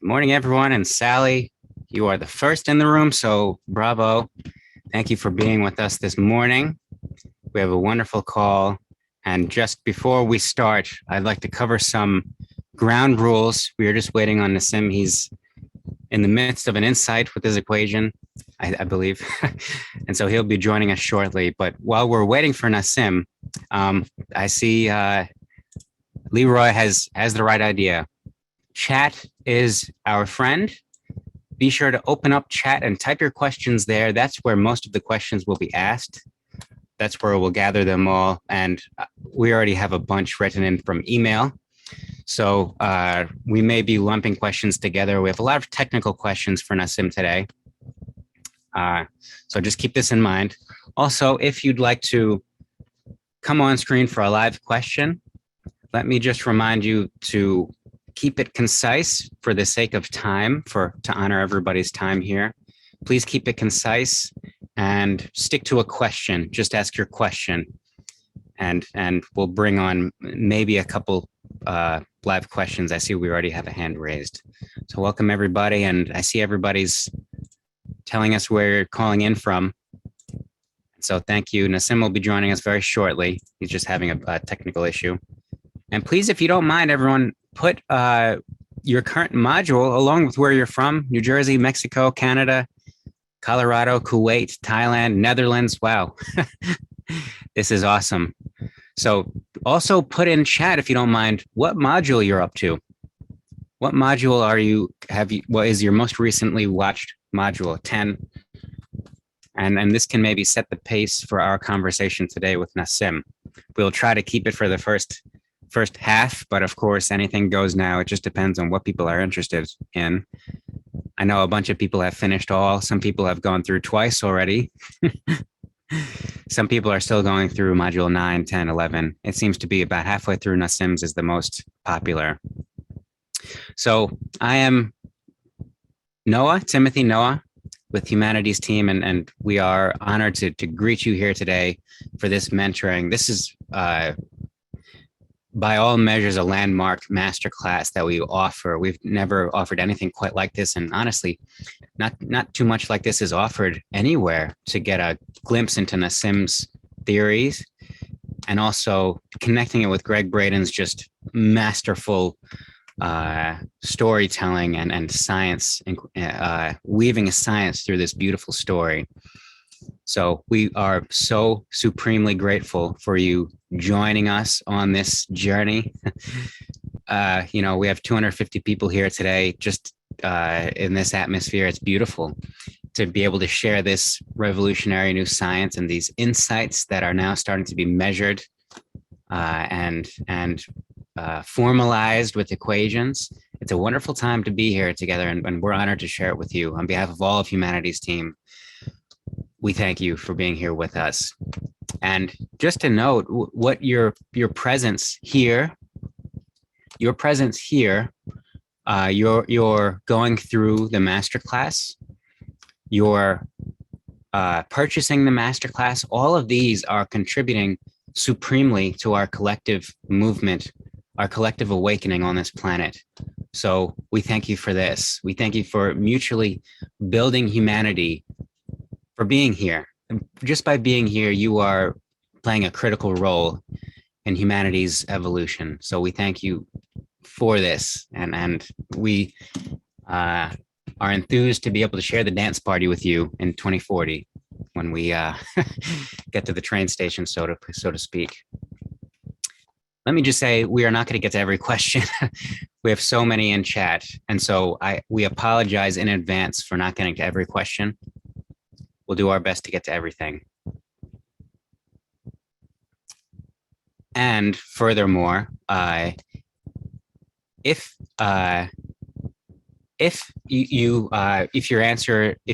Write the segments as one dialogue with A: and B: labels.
A: Morning, everyone. And Sally, you are the first in the room, so bravo. Thank you for being with us this morning. We have a wonderful call. And just before we start, I'd like to cover some ground rules. We are just waiting on Nassim. He's in the midst of an insight with his equation, I believe. And so he'll be joining us shortly. But while we're waiting for Nassim, I see Leroy has the right idea. Chat is our friend. Be sure to open up chat and type your questions there. That's where most of the questions will be asked. That's where we'll gather them all. And we already have a bunch written in from email. So we may be lumping questions together. We have a lot of technical questions for Nassim today. So just keep this in mind. Also, if you'd like to come on screen for a live question, let me just remind you to keep it concise for the sake of time, to honor everybody's time here. Please keep it concise and stick to a question. Just ask your question, and we'll bring on maybe a couple live questions. I see we already have a hand raised. So welcome everybody, and I see everybody's telling us where you're calling in from. So thank you. Nassim will be joining us very shortly. He's just having a technical issue. And please, if you don't mind, everyone, put your current module along with where you're from: New Jersey, Mexico, Canada, Colorado, Kuwait, Thailand, Netherlands. Wow, this is awesome. So also put in chat, if you don't mind, what module you're up to. What module what is your most recently watched module? 10. And this can maybe set the pace for our conversation today with Nassim. We'll try to keep it for the first half, but of course, anything goes now. It just depends on what people are interested in. I know a bunch of people have finished all. Some people have gone through twice already. Some people are still going through module 9, 10, 11. It seems to be about halfway through. Nassim's is the most popular. So I am Timothy Noah, with Humanities Team, and we are honored to greet you here today for this mentoring. This is by all measures, a landmark masterclass that we offer. We've never offered anything quite like this, and honestly, not too much like this is offered anywhere to get a glimpse into Nassim's theories, and also connecting it with Greg Braden's just masterful storytelling and science, weaving a science through this beautiful story. So we are so supremely grateful for you joining us on this journey. We have 250 people here today, just in this atmosphere. It's beautiful to be able to share this revolutionary new science and these insights that are now starting to be measured and formalized with equations. It's a wonderful time to be here together, and we're honored to share it with you. On behalf of all of Humanities Team, we thank you for being here with us. And just to note, what your presence here, you're going through the masterclass, you're purchasing the masterclass. All of these are contributing supremely to our collective movement, our collective awakening on this planet. So we thank you for this. We thank you for mutually building humanity, for being here. And just by being here, you are playing a critical role in humanity's evolution. So we thank you for this. And we are enthused to be able to share the dance party with you in 2040 when we get to the train station, so to speak. Let me just say, we are not going to get to every question. We have so many in chat. And so we apologize in advance for not getting to every question. We'll do our best to get to everything. And furthermore, if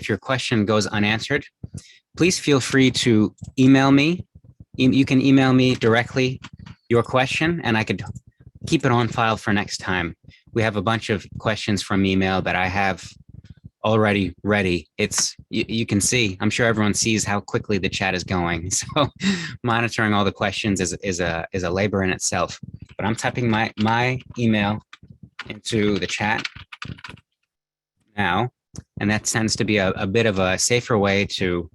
A: your question goes unanswered, please feel free to email me. You can email me directly your question, and I could keep it on file for next time. We have a bunch of questions from email that I have already ready. You can see, I'm sure everyone sees how quickly the chat is going. So monitoring all the questions is a labor in itself. But I'm typing my email into the chat. now, and that tends to be a bit of a safer way to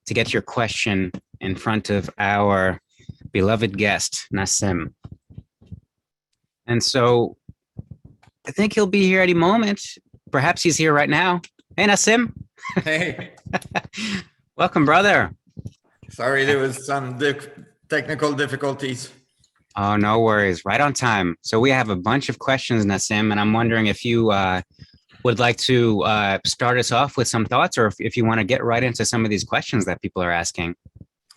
A: get your question in front of our beloved guest, Nassim. And so I think he'll be here any moment. Perhaps he's here right now. Hey, Nassim.
B: Hey,
A: Welcome, brother.
B: sorry, there was some technical difficulties.
A: Oh, no worries. Right on time. So we have a bunch of questions, Nassim, and I'm wondering if you would like to start us off with some thoughts, or if you want to get right into some of these questions that people are asking.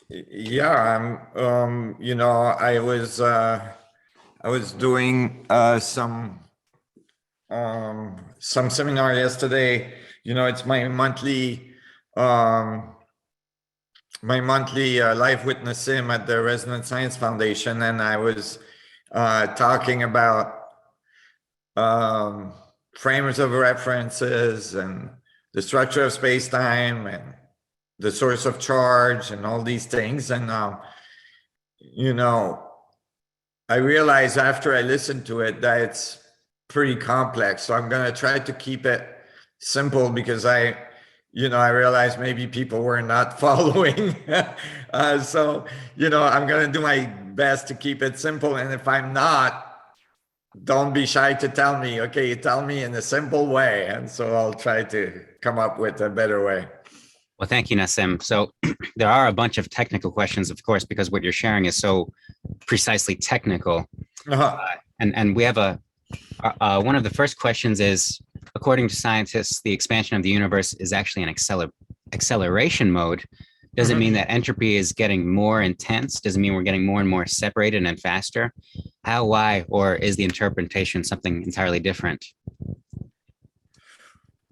B: Yeah, I was doing some seminar yesterday. It's my monthly Life with Nassim at the Resonant Science Foundation, and I was talking about frames of references and the structure of space-time and the source of charge and all these things. And, I realized after I listened to it that it's pretty complex. So I'm going to try to keep it simple because I realized maybe people were not following. So, I'm going to do my best to keep it simple. And if I'm not, don't be shy to tell me, okay, you tell me in a simple way. And so I'll try to come up with a better way.
A: Well, thank you, Nassim. So there are a bunch of technical questions, of course, because what you're sharing is so precisely technical. And we have one of the first questions is, according to scientists, the expansion of the universe is actually an acceleration mode. Does it mean that entropy is getting more intense? Does it mean we're getting more and more separated and faster? How, why, or is the interpretation something entirely different?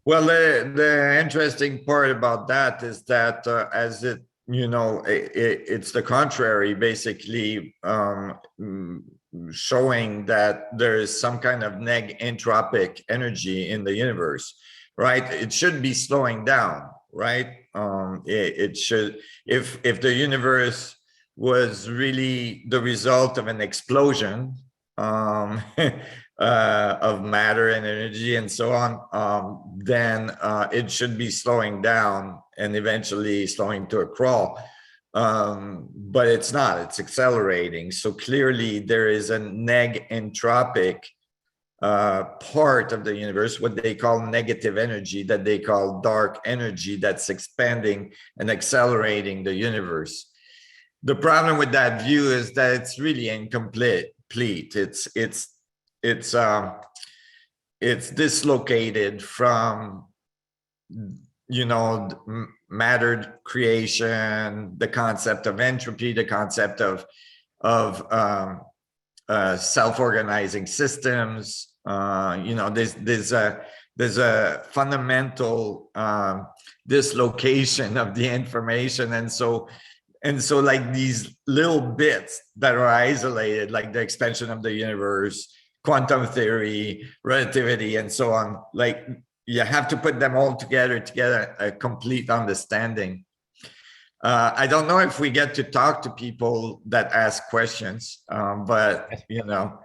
B: Well, the interesting part about that is that it's the contrary, basically showing that there is some kind of entropic energy in the universe, right? It should be slowing down, right? It should, if the universe was really the result of an explosion, of matter and energy and so on, then it should be slowing down and eventually slowing to a crawl. But it's not, it's accelerating. So clearly there is a entropic part of the universe, what they call negative energy, that they call dark energy, that's expanding and accelerating the universe. The problem with that view is that it's really incomplete. It's dislocated from, matter creation, the concept of entropy, the concept of self-organizing systems. There's a fundamental dislocation of the information, and so like these little bits that are isolated, like the expansion of the universe, quantum theory, relativity, and so on, like you have to put them all together to get a complete understanding. I don't know if we get to talk to people that ask questions, but that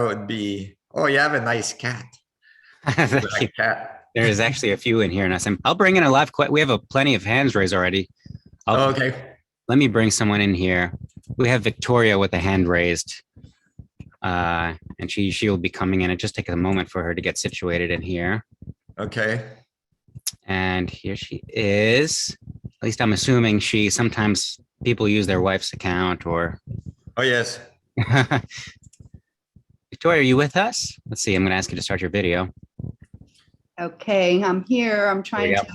B: would be, oh, you have a nice cat.
A: There is actually a few in here, Nassim. I'll bring in a live question. We have plenty of hands raised already.
B: Okay.
A: Let me bring someone in here. We have Victoria with a hand raised. And she will be coming in. It just take a moment for her to get situated in here.
B: Okay.
A: And here she is. At least I'm assuming sometimes people use their wife's account or.
B: Oh, yes.
A: Victoria, are you with us? Let's see. I'm going to ask you to start your video.
C: Okay, I'm here. I'm trying to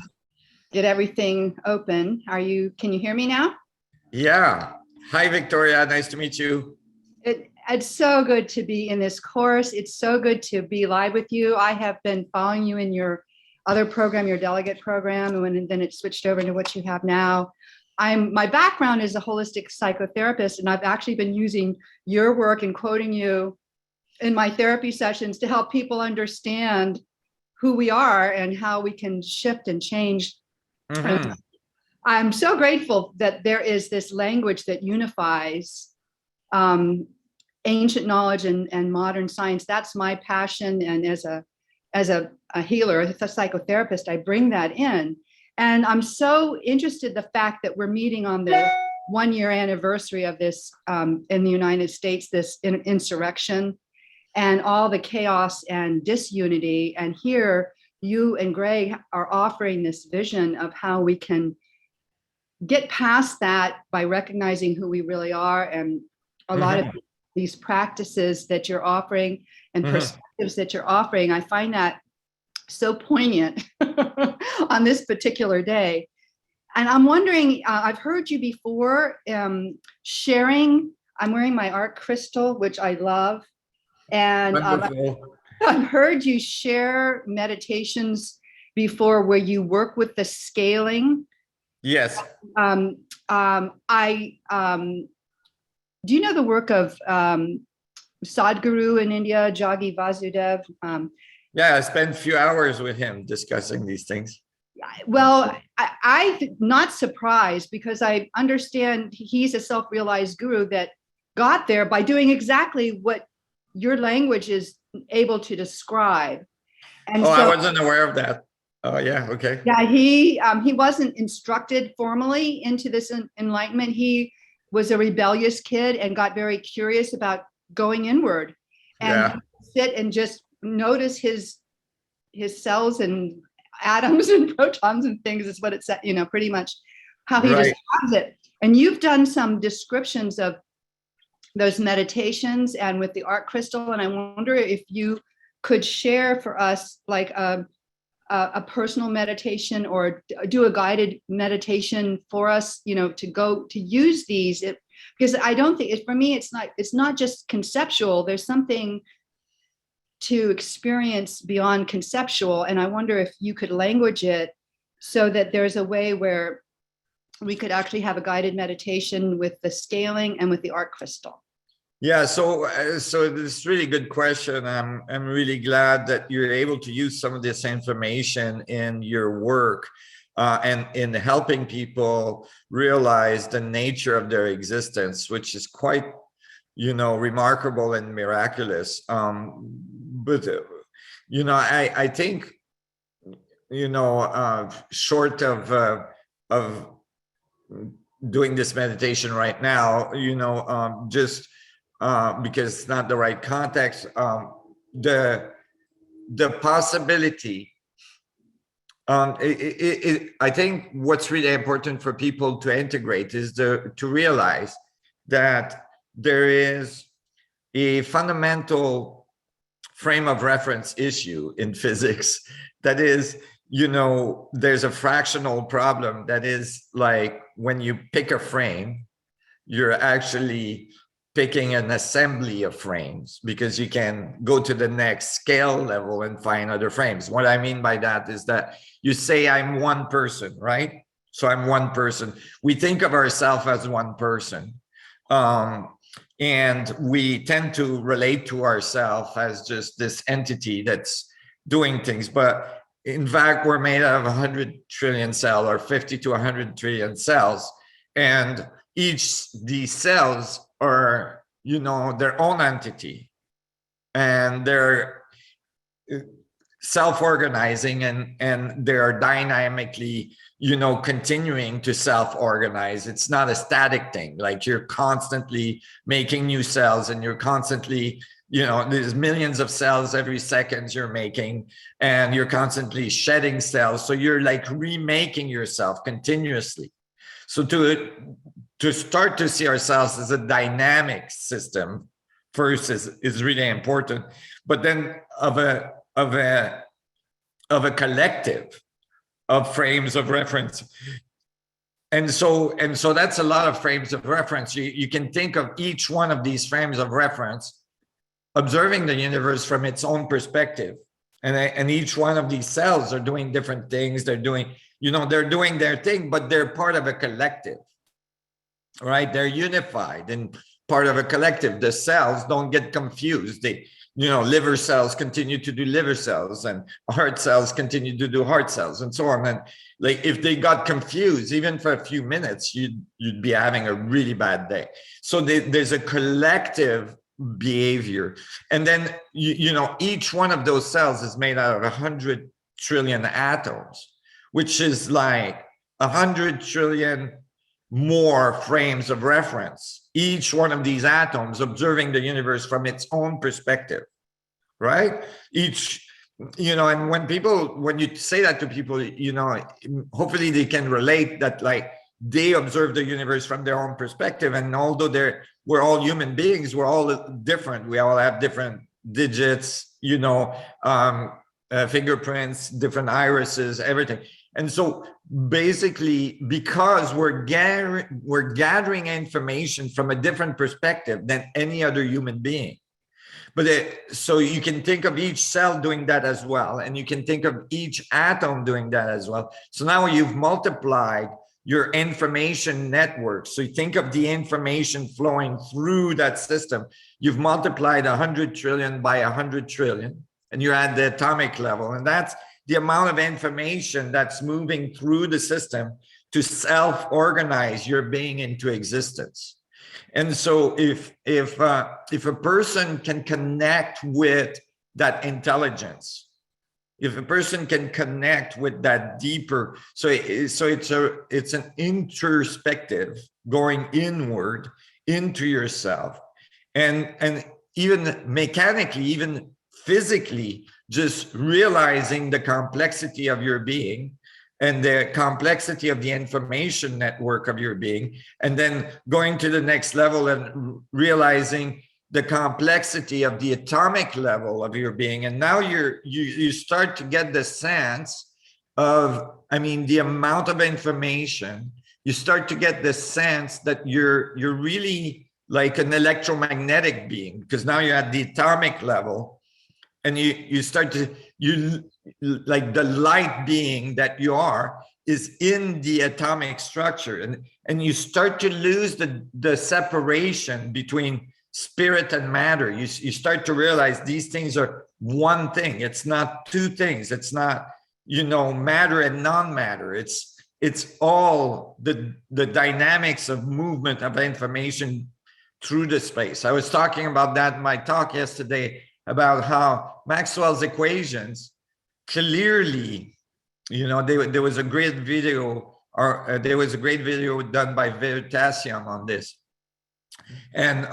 C: get everything open. Can you hear me now?
B: Yeah. Hi, Victoria. Nice to meet you.
C: It's so good to be in this course. It's so good to be live with you. I have been following you in your other program, your delegate program, and then it switched over to what you have now. My background is a holistic psychotherapist, and I've actually been using your work and quoting you in my therapy sessions to help people understand who we are and how we can shift and change. Mm-hmm. I'm so grateful that there is this language that unifies ancient knowledge and modern science. That's my passion. And as a as a healer, as a psychotherapist, I bring that in. And I'm so interested the fact that we're meeting on the 1-year anniversary of this in the United States, this insurrection and all the chaos and disunity. And here you and Greg are offering this vision of how we can get past that by recognizing who we really are. And a lot of these practices that you're offering and perspectives that you're offering, I find that so poignant on this particular day. And I'm wondering, I've heard you before sharing, I'm wearing my art crystal, which I love. And I've heard you share meditations before where you work with the scaling.
B: Yes.
C: Do you know the work of Sadhguru in India, Jaggi Vasudev?
B: Yeah, I spent a few hours with him discussing these things.
C: Well, I'm not surprised because I understand he's a self-realized guru that got there by doing exactly what your language is able to describe. And
B: so,
C: I
B: wasn't aware of that. Oh, yeah, okay.
C: Yeah, he wasn't instructed formally into this enlightenment. He was a rebellious kid and got very curious about going inward and sit and just notice his cells and atoms and protons and things is what it said, pretty much how he describes it. And you've done some descriptions of those meditations and with the art crystal. And I wonder if you could share for us like a personal meditation or do a guided meditation for us, to go to use these, because I don't think for me, it's not just conceptual. There's something to experience beyond conceptual. And I wonder if you could language it so that there's a way where we could actually have a guided meditation with the scaling and with the art crystal.
B: Yeah, so this is a really good question. I'm really glad that you're able to use some of this information in your work and in helping people realize the nature of their existence, which is quite, remarkable and miraculous. But I think, short of doing this meditation right now, just because it's not the right context, the possibility, I think what's really important for people to integrate is to realize that there is a fundamental frame of reference issue in physics that is, there's a fractional problem that is like when you pick a frame, you're actually picking an assembly of frames because you can go to the next scale level and find other frames. What I mean by that is that you say I'm one person, right? So I'm one person. We think of ourselves as one person. And we tend to relate to ourselves as just this entity that's doing things. But in fact, we're made out of 100 trillion cells or 50 to 100 trillion cells. And these cells are, their own entity. And they're self-organizing and they're dynamically, continuing to self-organize. It's not a static thing. Like you're constantly making new cells and you're constantly, there's millions of cells every second you're making and you're constantly shedding cells. So you're like remaking yourself continuously. So to start to see ourselves as a dynamic system first is really important, but then of a collective of frames of reference. And so that's a lot of frames of reference. You can think of each one of these frames of reference, observing the universe from its own perspective. And each one of these cells are doing different things. They're doing, they're doing their thing, but they're part of a collective, right? They're unified and part of a collective. The cells don't get confused. Liver cells continue to do liver cells and heart cells continue to do heart cells and so on. And like, if they got confused, even for a few minutes, you'd be having a really bad day. So there's a collective behavior. And then, you know, each one of those cells is made out of 100 trillion atoms, which is like 100 trillion more frames of reference. Each one of these atoms observing the universe from its own perspective, right? Each, you know, and when you say that to people, you know, hopefully they can relate that, like, they observe the universe from their own perspective. And although we're all human beings, we're all different. We all have different digits, you know, fingerprints, different irises, everything. And so basically, because we're gathering information from a different perspective than any other human being. But so you can think of each cell doing that as well. And you can think of each atom doing that as well. So now you've multiplied your information network. So you think of the information flowing through that system. You've multiplied 100 trillion by 100 trillion, and you're at the atomic level. And that's the amount of information that's moving through the system to self-organize your being into existence. And so if a person can connect with that intelligence, if a person can connect with that deeper, so it's an introspective, going inward into yourself, and even mechanically, even physically, just realizing the complexity of your being and the complexity of the information network of your being, and then going to the next level and realizing the complexity of the atomic level of your being. And now you start to get the sense of, I mean, the amount of information. You start to get the sense that you're really like an electromagnetic being, because now you're at the atomic level, and you start to, like, the light being that you are is in the atomic structure, and you start to lose the separation between spirit and matter. You start to realize these things are one thing. It's not two things. It's not, you know, matter and non-matter. It's all the dynamics of movement of information through the space. I was talking about that in my talk yesterday, about how Maxwell's equations clearly, you know, there was a great video, done by Veritasium on this. And,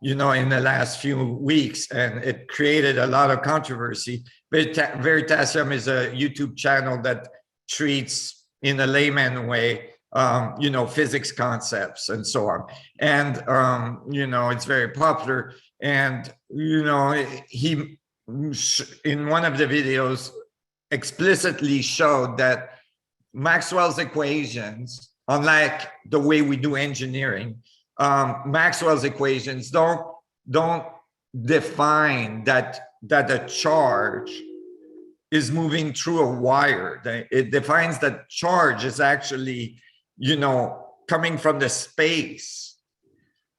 B: you know, in the last few weeks, and it created a lot of controversy. Veritasium is a YouTube channel that treats in a layman way, you know, physics concepts and so on. And, you know, it's very popular. And, you know, he, in one of the videos, explicitly showed that Maxwell's equations, unlike the way we do engineering, Maxwell's equations don't define that a charge is moving through a wire. It defines that charge is actually, you know, coming from the space,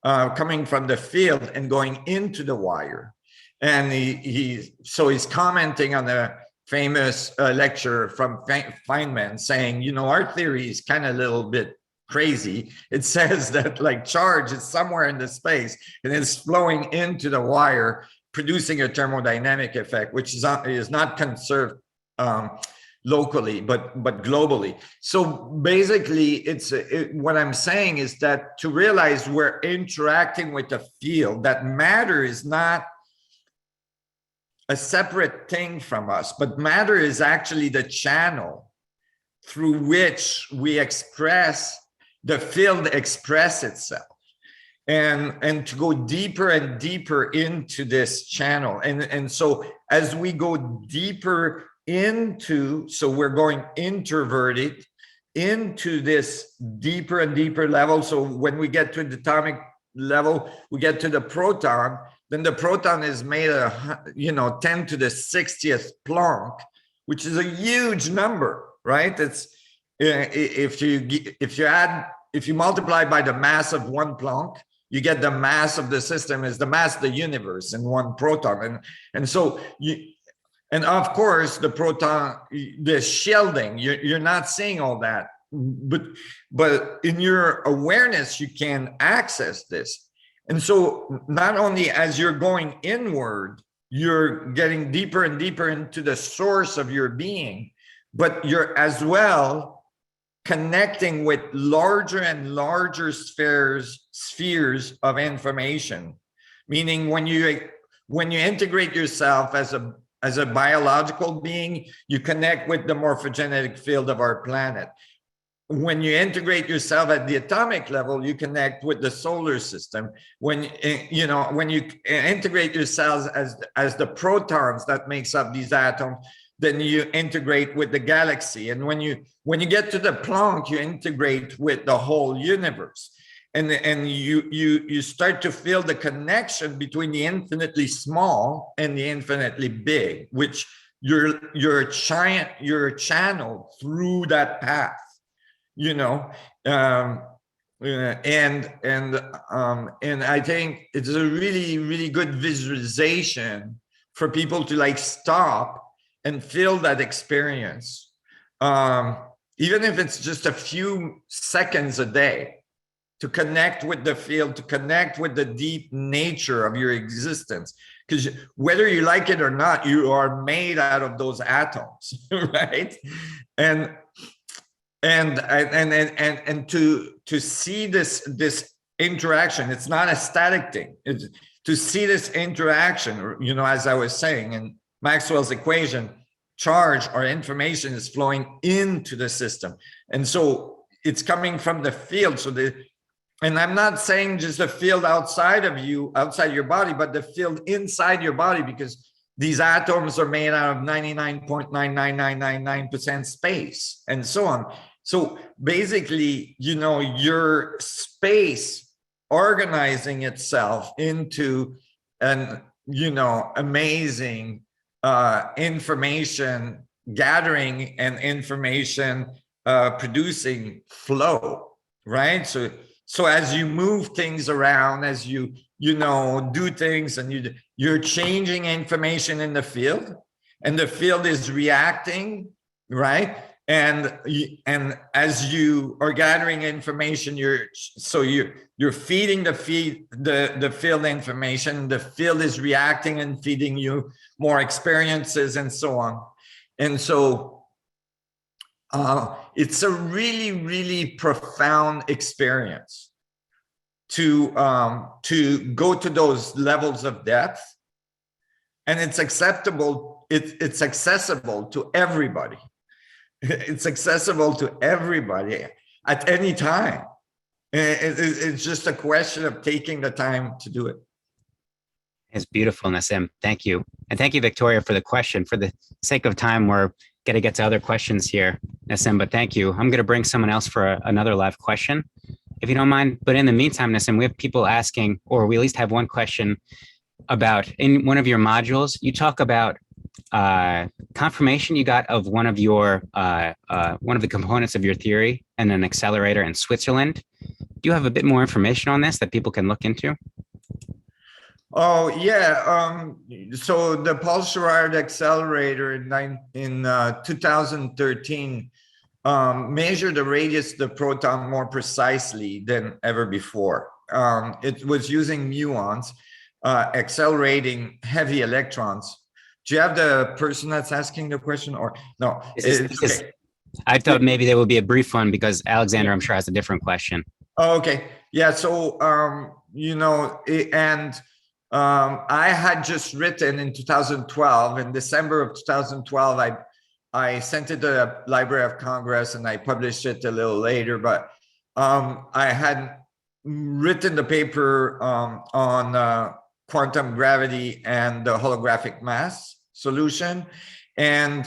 B: coming from the field and going into the wire. And so he's commenting on a famous lecture from Feynman saying, you know, our theory is kind of a little bit crazy. It says that, like, charge is somewhere in the space and it's flowing into the wire, producing a thermodynamic effect, which is not conserved locally, but globally. So basically, what I'm saying is that to realize we're interacting with a field, that matter is not a separate thing from us, but matter is actually the channel through which the field express itself, and to go deeper and deeper into this channel. And so as we go deeper into, so we're going introverted into this deeper and deeper level. So when we get to the atomic level, we get to the proton, then the proton is made of, you know, 10 to the 60th Planck, which is a huge number, right? It's, if you multiply by the mass of one Planck, you get the mass of the system is the mass of the universe in one proton. And so and of course the proton, the shielding, you're not seeing all that, but in your awareness, you can access this. And so not only as you're going inward, you're getting deeper and deeper into the source of your being, but you're as well connecting with larger and larger spheres of information. Meaning when you integrate yourself as a biological being, you connect with the morphogenetic field of our planet. When you integrate yourself at the atomic level, you connect with the solar system. When you integrate yourselves as the protons that makes up these atoms, then you integrate with the galaxy. And when you get to the Planck, you integrate with the whole universe. And you start to feel the connection between the infinitely small and the infinitely big, which you're channeled through that path. And I think it's a really, really good visualization for people to like stop and feel that experience, even if it's just a few seconds a day, to connect with the field, to connect with the deep nature of your existence. Because whether you like it or not, you are made out of those atoms, right? And to see this interaction, it's not a static thing. It's to see this interaction, as I was saying, in Maxwell's equation, charge or information is flowing into the system. And so it's coming from the field. And I'm not saying just the field outside of you, outside your body, but the field inside your body, because these atoms are made out of 99.99999% space and so on. So basically, your space organizing itself into an, amazing information gathering and information producing flow, right? So as you move things around, as you do things, and you're changing information in the field, and the field is reacting, right? And as you are gathering information, you're feeding the field information. The field is reacting and feeding you more experiences and so on. And so it's a really, really profound experience to go to those levels of depth, and it's acceptable. It's accessible to everybody. It's accessible to everybody at any time. It's just a question of taking the time to do it.
A: It's beautiful, Nassim. Thank you. And thank you, Victoria, for the question. For the sake of time, we're going to get to other questions here, Nassim, but thank you. I'm going to bring someone else for another live question, if you don't mind. But in the meantime, Nassim, we have people asking, or we at least have one question about, in one of your modules, you talk about confirmation you got of one of the components of your theory and an accelerator in Switzerland. Do you have a bit more information on this that people can look into?
B: Oh yeah. So the Paul Sherrard accelerator in 2013 measured the radius of the proton more precisely than ever before. It was using muons, accelerating heavy electrons. Do you have the person that's asking the question, or no?
A: Okay. I thought maybe there would be a brief one, because Alexander, I'm sure, has a different question.
B: Oh, okay. Yeah. So, I had just written in 2012, in December of 2012, I sent it to the Library of Congress and I published it a little later, but I had written the paper on quantum gravity and the holographic mass solution. And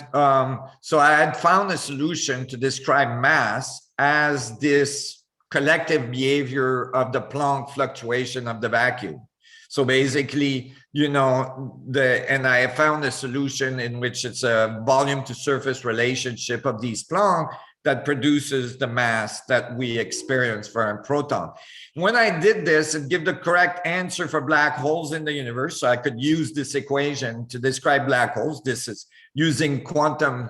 B: so I had found a solution to describe mass as this collective behavior of the Planck fluctuation of the vacuum. So basically, and I found a solution in which it's a volume to surface relationship of these Planck that produces the mass that we experience for a proton. When I did this, it gave the correct answer for black holes in the universe. So I could use this equation to describe black holes. This is using quantum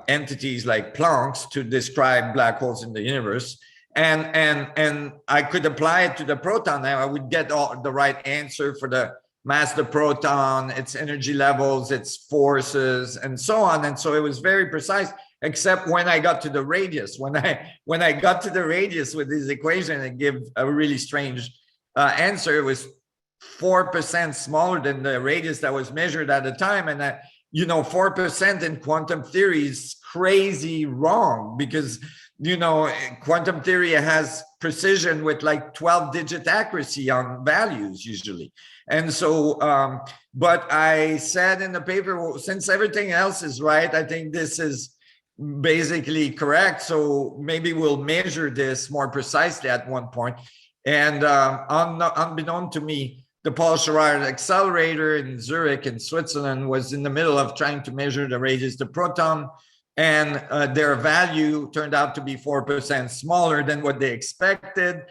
B: entities like Planck's to describe black holes in the universe. and I could apply it to the proton, and I would get all the right answer for the mass of the proton, its energy levels, its forces, and so on. And so it was very precise, except when I got to the radius. When I got to the radius with this equation, it gave a really strange answer. It was 4% smaller than the radius that was measured at the time. And 4% in quantum theory is crazy wrong, because quantum theory has precision with like 12-digit accuracy on values usually. And so, but I said in the paper, well, since everything else is right, I think this is basically correct. So maybe we'll measure this more precisely at one point. And unbeknown to me, the Paul Scherrer accelerator in Zurich in Switzerland was in the middle of trying to measure the radius of the proton, and their value turned out to be 4% smaller than what they expected,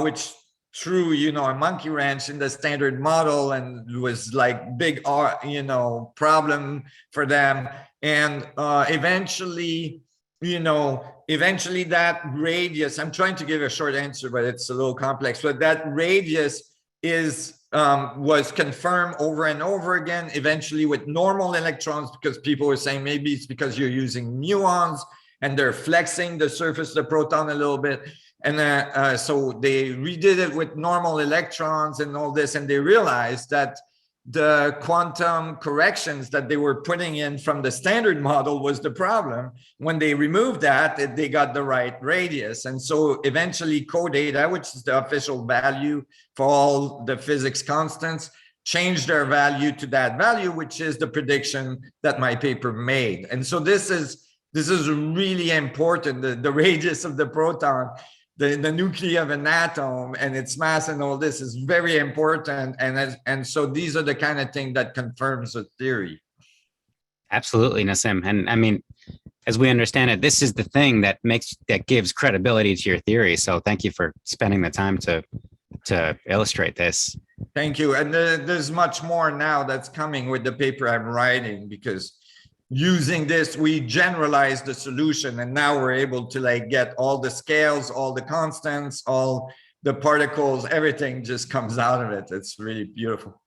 B: which threw a monkey wrench in the standard model, and was like big problem for them. And eventually that radius, I'm trying to give a short answer, but it's a little complex, but that radius was confirmed over and over again, eventually with normal electrons, because people were saying maybe it's because you're using muons and they're flexing the surface of the proton a little bit. And so they redid it with normal electrons and all this, and they realized that the quantum corrections that they were putting in from the standard model was the problem. When they removed that, they got the right radius. And so eventually co-data, which is the official value for all the physics constants, changed their value to that value, which is the prediction that my paper made. And so this is really important. The radius of the proton, the nuclei of an atom and its mass and all this is very important. And so these are the kind of thing that confirms the theory.
A: Absolutely, Nassim. And I mean, as we understand it, this is the thing that gives credibility to your theory. So thank you for spending the time to illustrate this.
B: Thank you. And there's much more now that's coming with the paper I'm writing, because using this, we generalized the solution, and now we're able to get all the scales, all the constants, all the particles, everything just comes out of it. It's really beautiful.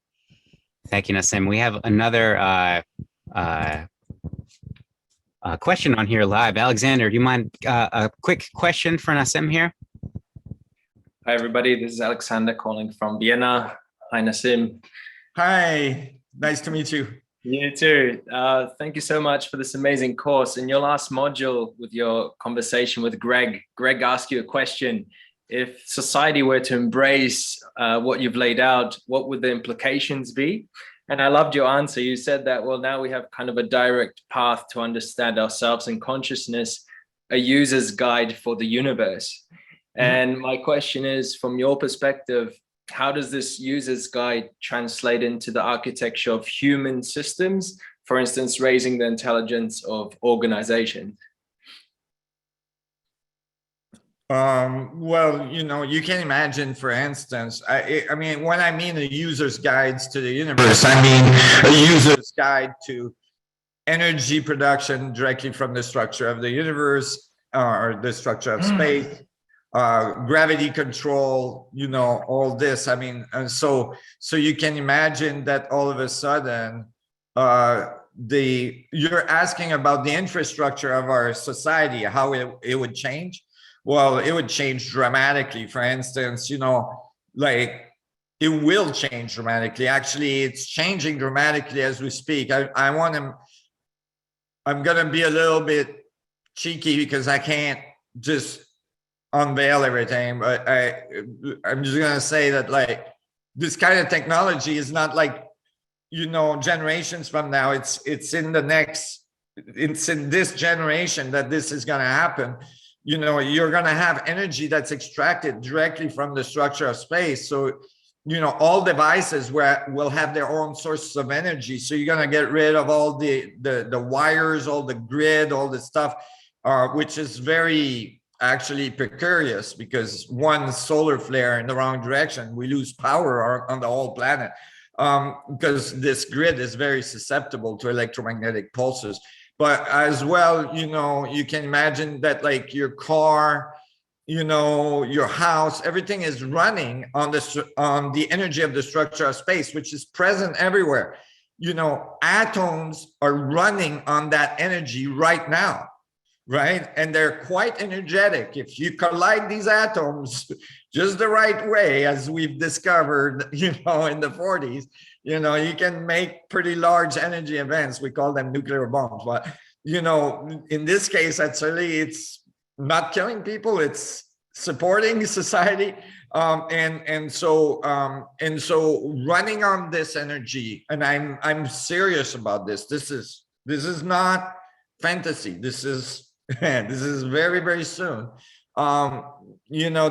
A: Thank you, Nassim. We have another question on here live. Alexander, do you mind a quick question for Nassim here?
D: Hi, everybody. This is Alexander calling from Vienna. Hi, Nassim.
B: Hi, nice to meet you.
D: You too. Thank you so much for this amazing course. In your last module with your conversation with Greg asked you a question. If society were to embrace what you've laid out, what would the implications be? And I loved your answer. You said that, well, now we have kind of a direct path to understand ourselves and consciousness, a user's guide for the universe. And my question is, from your perspective, how does this user's guide translate into the architecture of human systems, for instance, raising the intelligence of organizations?
B: Well, you can imagine, for instance, I mean, when I mean a user's guides to the universe, I mean a user's guide to energy production directly from the structure of the universe or the structure of space. Gravity control, all this. I mean, and so you can imagine that all of a sudden, you're asking about the infrastructure of our society, how it would change. Well, it would change dramatically. For instance, it will change dramatically. Actually, it's changing dramatically as we speak. I'm gonna be a little bit cheeky because I can't just unveil everything, but I'm just gonna say that this kind of technology is not generations from now. It's in this generation that this is gonna happen. You're gonna have energy that's extracted directly from the structure of space. So all devices will have their own sources of energy. So you're gonna get rid of all the wires, all the grid, all the stuff, which is very actually precarious, because one solar flare in the wrong direction, we lose power on the whole planet, because this grid is very susceptible to electromagnetic pulses. But as well, you can imagine that your car, you know, your house, everything is running on the energy of the structure of space, which is present everywhere. You know, atoms are running on that energy right now, right? And they're quite energetic. If you collide these atoms just the right way, as we've discovered, you know, in the 40s, you know, you can make pretty large energy events. We call them nuclear bombs. But, you know, in this case, actually, it's not killing people, it's supporting society. And so running on this energy, and I'm serious about this. This is not fantasy. This is this is very, very soon. You know,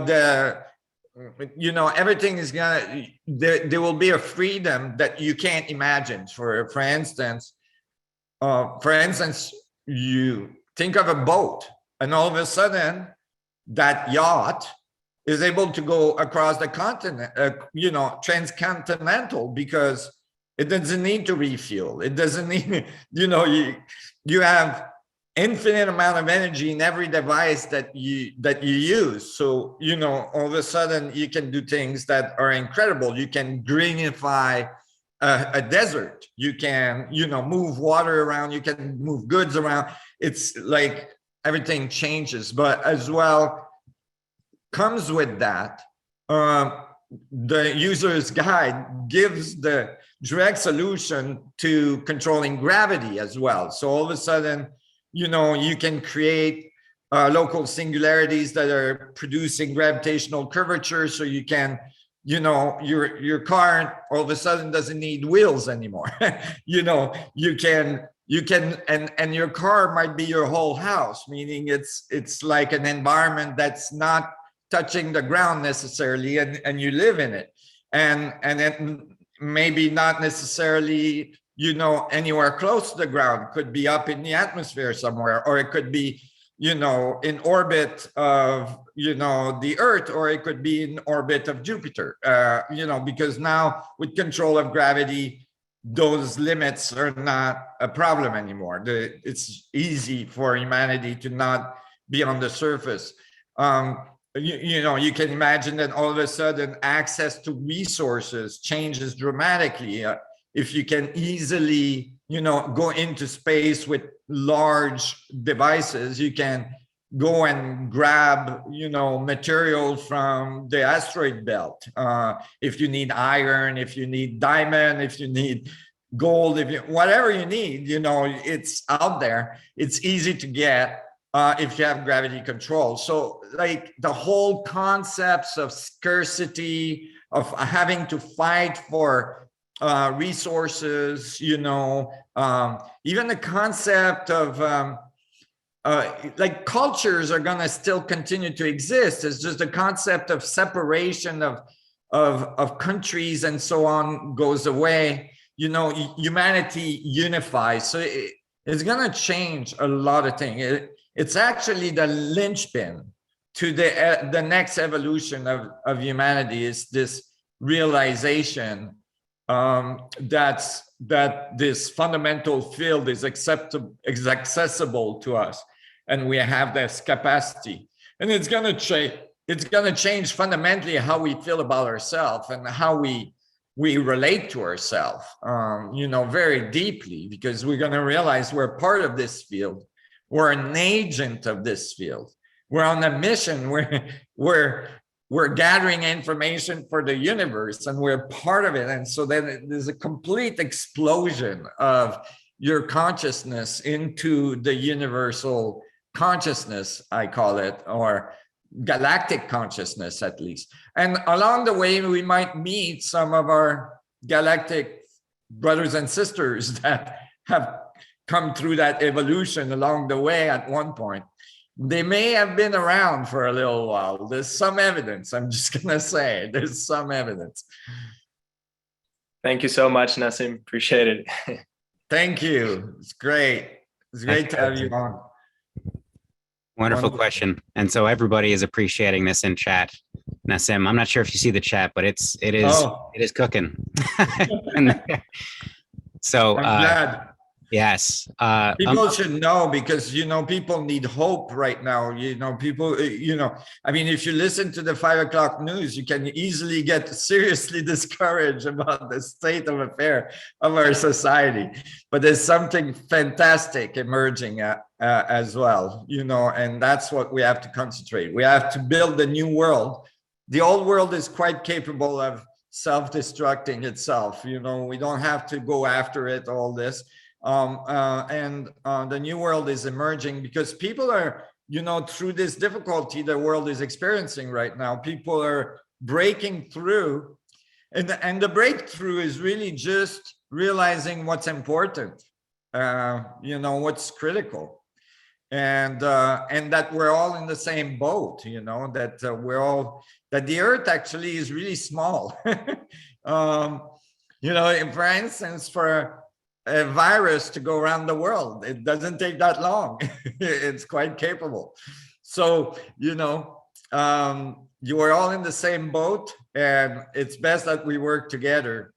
B: everything is gonna, there will be a freedom that you can't imagine. For instance, you think of a boat, and all of a sudden that yacht is able to go across the continent, you know, transcontinental, because it doesn't need to refuel. It doesn't need, you know, you have infinite amount of energy in every device that you use. So, you know, all of a sudden you can do things that are incredible. You can greenify a desert. You can, you know, move water around. You can move goods around. It's like everything changes. But as well, comes with that, the user's guide gives the direct solution to controlling gravity as well. So all of a sudden, you know, you can create local singularities that are producing gravitational curvature. So you can, you know, your car all of a sudden doesn't need wheels anymore. You know, you can, and your car might be your whole house, meaning it's like an environment that's not touching the ground necessarily, and you live in it, and then maybe not necessarily, you know, anywhere close to the ground. Could be up in the atmosphere somewhere, or it could be, you know, in orbit of, you know, the Earth, or it could be in orbit of Jupiter, you know, because now with control of gravity, those limits are not a problem anymore. It's easy for humanity to not be on the surface. You know, you can imagine that all of a sudden access to resources changes dramatically. If you can easily, you know, go into space with large devices, you can go and grab, you know, material from the asteroid belt. If you need iron, if you need diamond, if you need gold, whatever you need, you know, it's out there. It's easy to get if you have gravity control. So like the whole concepts of scarcity, of having to fight for resources, you know, even the concept of like cultures are going to still continue to exist. It's just the concept of separation of countries and so on goes away. You know, humanity unifies. So it's going to change a lot of things. It's actually the linchpin to the next evolution of humanity, is this realization that this fundamental field is accessible to us, and we have this capacity. And it's going to change fundamentally how we feel about ourselves and how we relate to ourselves, you know, very deeply, because we're going to realize we're part of this field. We're an agent of this field. We're on a mission. We're gathering information for the universe, and we're part of it. And so then there's a complete explosion of your consciousness into the universal consciousness, I call it, or galactic consciousness at least. And along the way, we might meet some of our galactic brothers and sisters that have come through that evolution along the way at one point. They may have been around for a little while. There's some evidence. I'm just going to say there's some evidence.
D: Thank you so much, Nassim. Appreciate it.
B: Thank you. It's great. It's great to have you on.
A: Wonderful question. And so everybody is appreciating this in chat. Nassim, I'm not sure if you see the chat, but it is cooking. So
B: I'm glad.
A: Yes.
B: People should know, because, you know, people need hope right now. You know, people, you know, I mean, if you listen to the 5 o'clock news, you can easily get seriously discouraged about the state of affair of our society. But there's something fantastic emerging as well, you know, and that's what we have to concentrate. We have to build a new world. The old world is quite capable of self-destructing itself. You know, we don't have to go after it, all this. The new world is emerging because people are, you know, through this difficulty the world is experiencing right now, people are breaking through, and the breakthrough is really just realizing what's important, you know, what's critical, and that we're all in the same boat, you know, that that the earth actually is really small. You know, for instance, for a virus to go around the world, it doesn't take that long. It's quite capable. So, you know, you are all in the same boat, and it's best that we work together.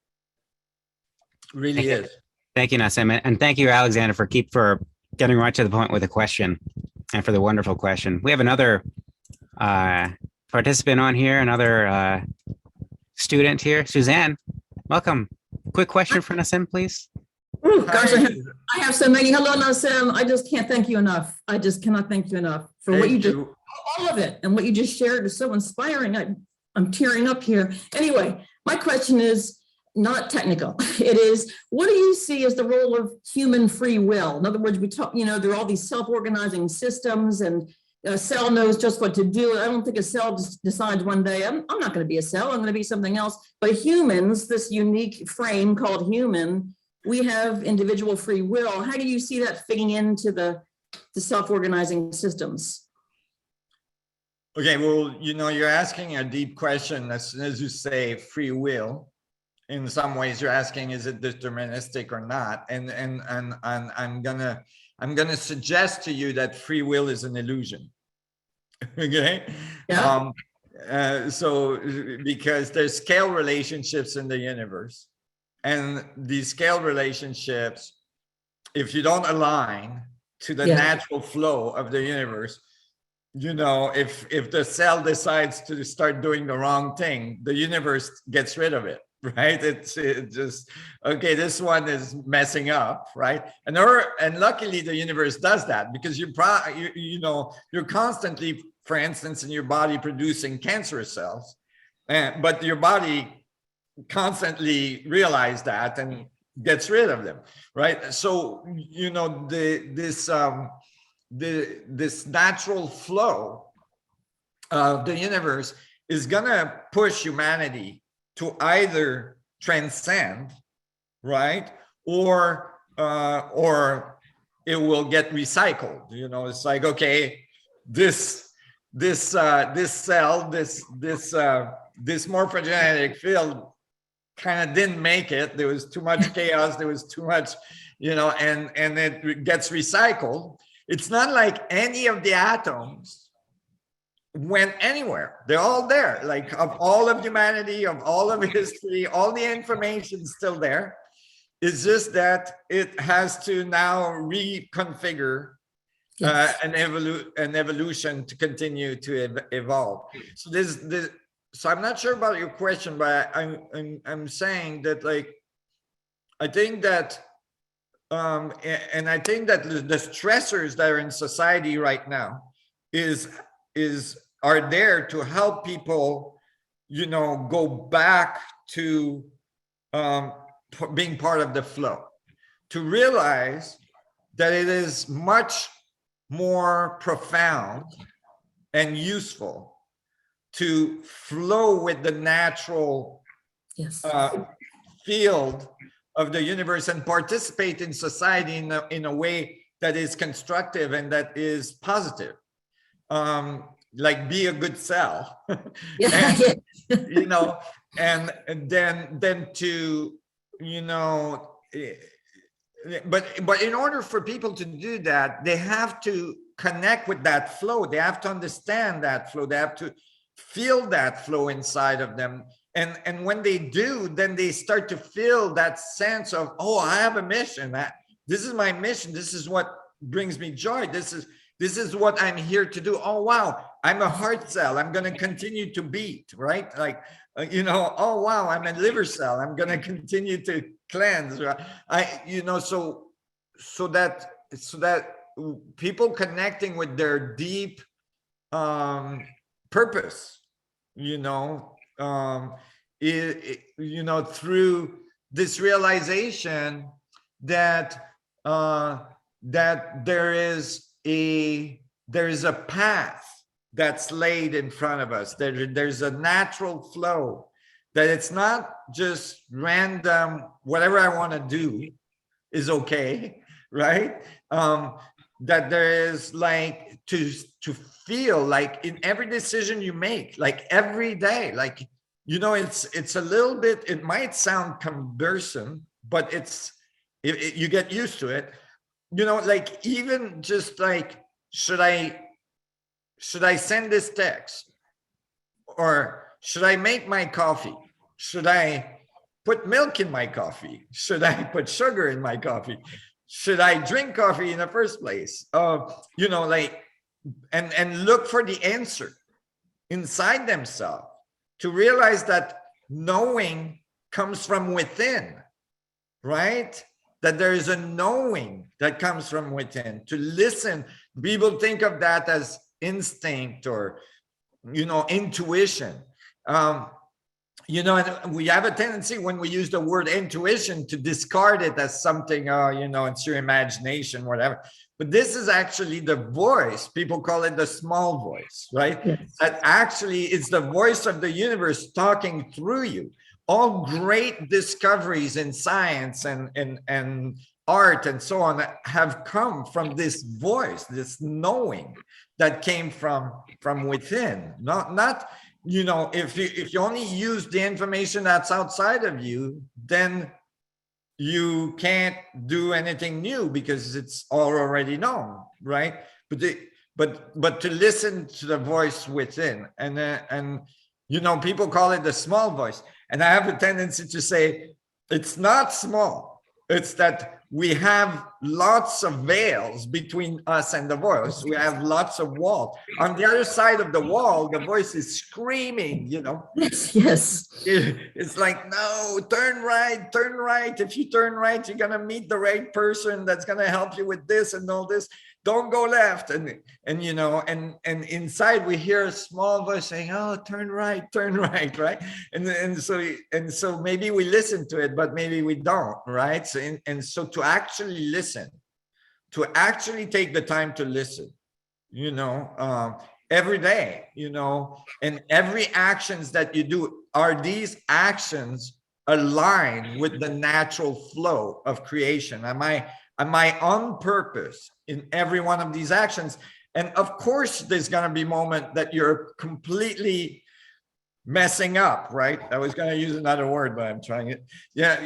B: Really is.
A: Thank you, Nassim, and thank you, Alexander, for getting right to the point with the question, and for the wonderful question. We have another participant on here, another student here, Suzanne. Welcome. Quick question for Nassim, please.
E: Ooh, gosh, I have so many. Hello, Nassim. I just can't thank you enough. I just cannot thank you enough for what you just, all of it, and what you just shared is so inspiring. I'm tearing up here. Anyway, my question is not technical. It is, what do you see as the role of human free will? In other words, we talk, you know, there are all these self-organizing systems, and a cell knows just what to do. I don't think a cell just decides one day, I'm not going to be a cell, I'm going to be something else. But humans, this unique frame called human, we have individual free will. How do you see that fitting into the self-organizing systems?
B: Okay, well, you know, you're asking a deep question. As soon as you say free will, in some ways you're asking, is it deterministic or not? And I'm gonna suggest to you that free will is an illusion. Okay.
E: Yeah.
B: So because there's scale relationships in the universe, and these scale relationships, if you don't align to the natural flow of the universe, you know, if the cell decides to start doing the wrong thing, the universe gets rid of it, right? It just, okay, this one is messing up, right? And luckily the universe does that, because you know, you're constantly, for instance, in your body producing cancerous cells, but your body constantly realize that and gets rid of them, right? So, you know, this natural flow of the universe is gonna push humanity to either transcend, right, or it will get recycled. You know, it's like, okay, this cell, this morphogenetic field kind of didn't make it. There was too much chaos. There was too much, you know, and it gets recycled. It's not like any of the atoms went anywhere. They're all there, like of all of humanity, of all of history, all the information is still there. It's just that it has to now reconfigure an evolution to continue to evolve. So so I'm not sure about your question, but I'm saying that, like, I think that and I think that the stressors that are in society right now are there to help people, you know, go back to being part of the flow, to realize that it is much more profound and useful to flow with the natural field of the universe and participate in society in a way that is constructive and that is positive. Like be a good cell, and, you know, and then to, you know, but in order for people to do that, they have to connect with that flow. They have to understand that flow. They have to feel that flow inside of them. And when they do, then they start to feel that sense of, oh, I have a mission. This is my mission. This is what brings me joy. This is what I'm here to do. Oh, wow. I'm a heart cell. I'm going to continue to beat, right? Like, oh, wow. I'm a liver cell. I'm going to continue to cleanse. Right? So that people connecting with their deep purpose, through this realization that that there is a path that's laid in front of us. There's a natural flow, that it's not just random, whatever I want to do is okay, right? That there is like to feel like in every decision you make, like every day, like, it's a little bit, it might sound cumbersome, but you get used to it. Like even just like, should I send this text, or should I make my coffee? Should I put milk in my coffee? Should I put sugar in my coffee? Should I drink coffee in the first place? Like, and look for the answer inside themselves, to realize that knowing comes from within, right? That there is a knowing that comes from within. To listen, people think of that as instinct or, intuition. And we have a tendency when we use the word intuition to discard it as something, it's your imagination, whatever. But this is actually the voice. People call it the small voice, right? Yes. That actually is the voice of the universe talking through you. All great discoveries in science and art and so on have come from this voice, this knowing that came from within. Not if you only use the information that's outside of you, then you can't do anything new because it's all already known, right? But to listen to the voice within, and people call it the small voice, and I have a tendency to say it's not small. It's that we have lots of veils between us and the voice. We have lots of walls. On the other side of the wall, the voice is screaming,
E: Yes.
B: It's like, no, turn right, turn right. If you turn right, you're going to meet the right person that's going to help you with this and all this. Don't go left. And inside we hear a small voice saying, oh, turn right, right? And so maybe we listen to it, but maybe we don't, right? So to actually listen, to actually take the time to listen, every day, and every actions that you do, are these actions aligned with the natural flow of creation? Am I on purpose in every one of these actions? And of course, there's going to be moment that you're completely messing up, right? I was going to use another word, but I'm trying it. Yeah,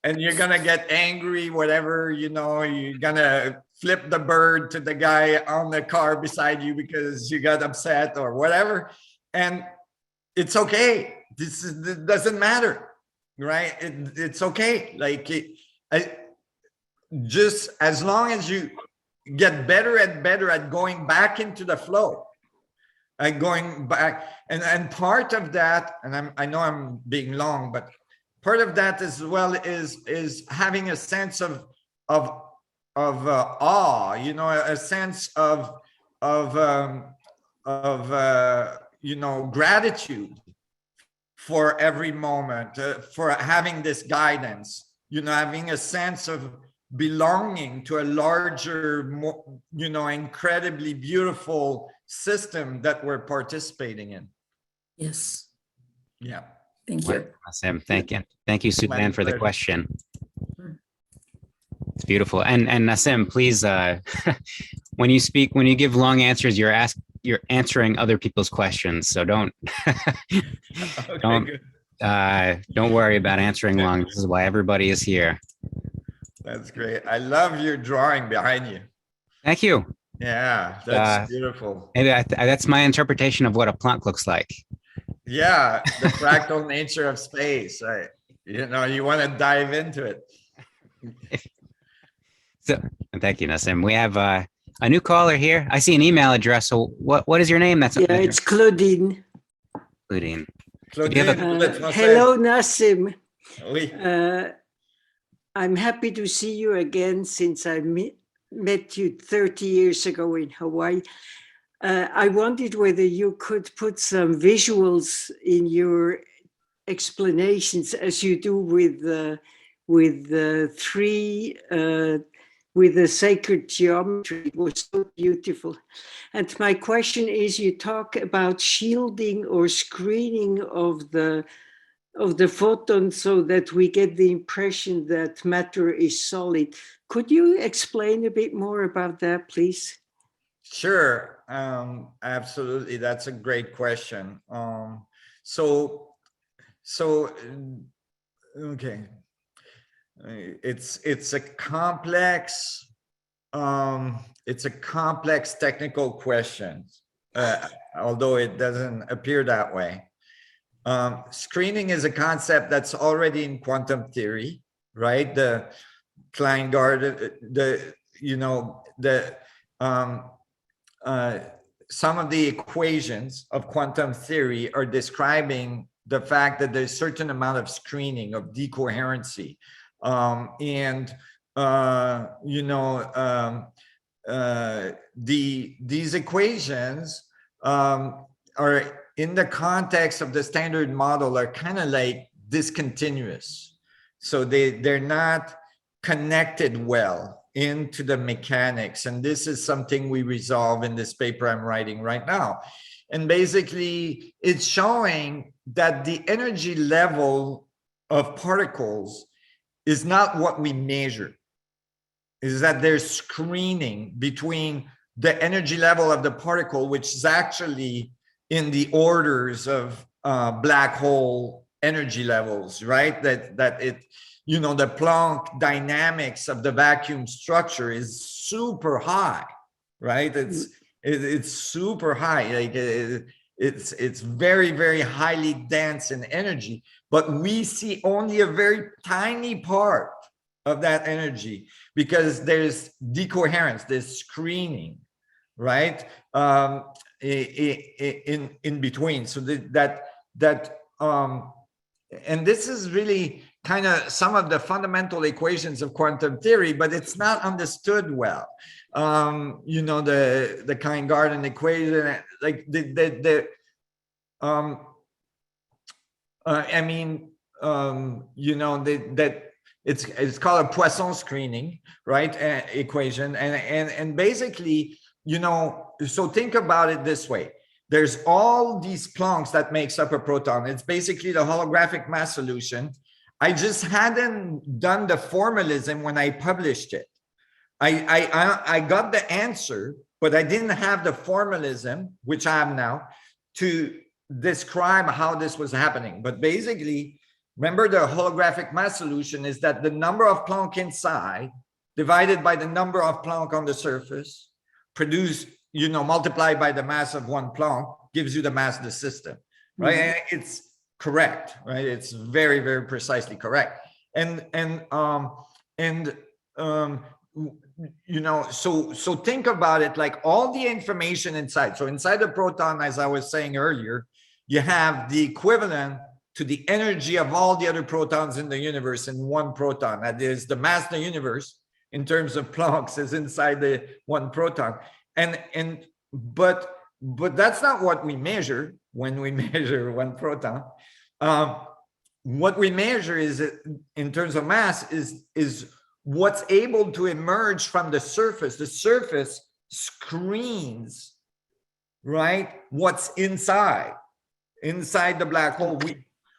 B: and you're going to get angry, whatever, you're going to flip the bird to the guy on the car beside you because you got upset or whatever. And it's okay. It doesn't matter, right? It's okay. Like just as long as you get better and better at going back into the flow, and going back, and part of that, and I know I'm being long, but part of that as well is having a sense of awe, a sense of gratitude for every moment, for having this guidance, having a sense of belonging to a larger, incredibly beautiful system that we're participating in.
E: Yes.
B: Yeah.
E: Thank you.
A: Awesome. Thank you, Suzanne, for the question. It's beautiful. And Nassim, please, when you give long answers, you're answering other people's questions. So don't don't worry about answering long. This is why everybody is here.
B: That's great. I love your drawing behind you.
A: Thank you.
B: Yeah, that's beautiful.
A: Maybe that's my interpretation of what a plant looks like.
B: Yeah, the fractal nature of space. Right? You want to dive into it.
A: So, thank you, Nassim. We have a new caller here. I see an email address. So what is your name? That's
F: Yeah, it's Claudine.
A: including.
B: Claudine,
F: Hello, Nassim.
B: Oui.
F: I'm happy to see you again since I met you 30 years ago in Hawaii. I wondered whether you could put some visuals in your explanations as you do with the sacred geometry. It was so beautiful. And my question is, you talk about shielding or screening of the photon so that we get the impression that matter is solid. Could you explain a bit more about that, please?
B: Sure. Absolutely. That's a great question. Okay. It's a complex technical question, although it doesn't appear that way. Screening is a concept that's already in quantum theory, right? The Klein-Gardner, some of the equations of quantum theory are describing the fact that there's a certain amount of screening, of decoherency. These equations are, in the context of the standard model, are kind of like discontinuous. So they're not connected well into the mechanics. And this is something we resolve in this paper I'm writing right now. And basically, it's showing that the energy level of particles is not what we measure. Is that there's screening between the energy level of the particle, which is actually in the orders of black hole energy levels, right? That it, the Planck dynamics of the vacuum structure is super high, right? It's super high. Like it's very, very highly dense in energy, but we see only a very tiny part of that energy because there's decoherence, there's screening, right? In between. So and this is really kind of some of the fundamental equations of quantum theory, but it's not understood well. The Klein-Gardner equation, like it's called a Poisson screening, right? Equation, and basically, so think about it this way. There's all these Plancks that makes up a proton. It's basically the holographic mass solution. I just hadn't done the formalism when I published it. I got the answer, but I didn't have the formalism, which I have now, to describe how this was happening. But basically, remember the holographic mass solution is that the number of Planck inside divided by the number of Planck on the surface produced, multiplied by the mass of one Planck gives you the mass of the system, right? Mm-hmm. And it's correct, right? It's very, very precisely correct. So think about it like all the information inside. So inside the proton, as I was saying earlier, you have the equivalent to the energy of all the other protons in the universe in one proton. That is the mass of the universe in terms of Plancks is inside the one proton. But that's not what we measure when we measure one proton. What we measure is, in terms of mass, is what's able to emerge from the surface. The surface screens, right? What's inside the black hole.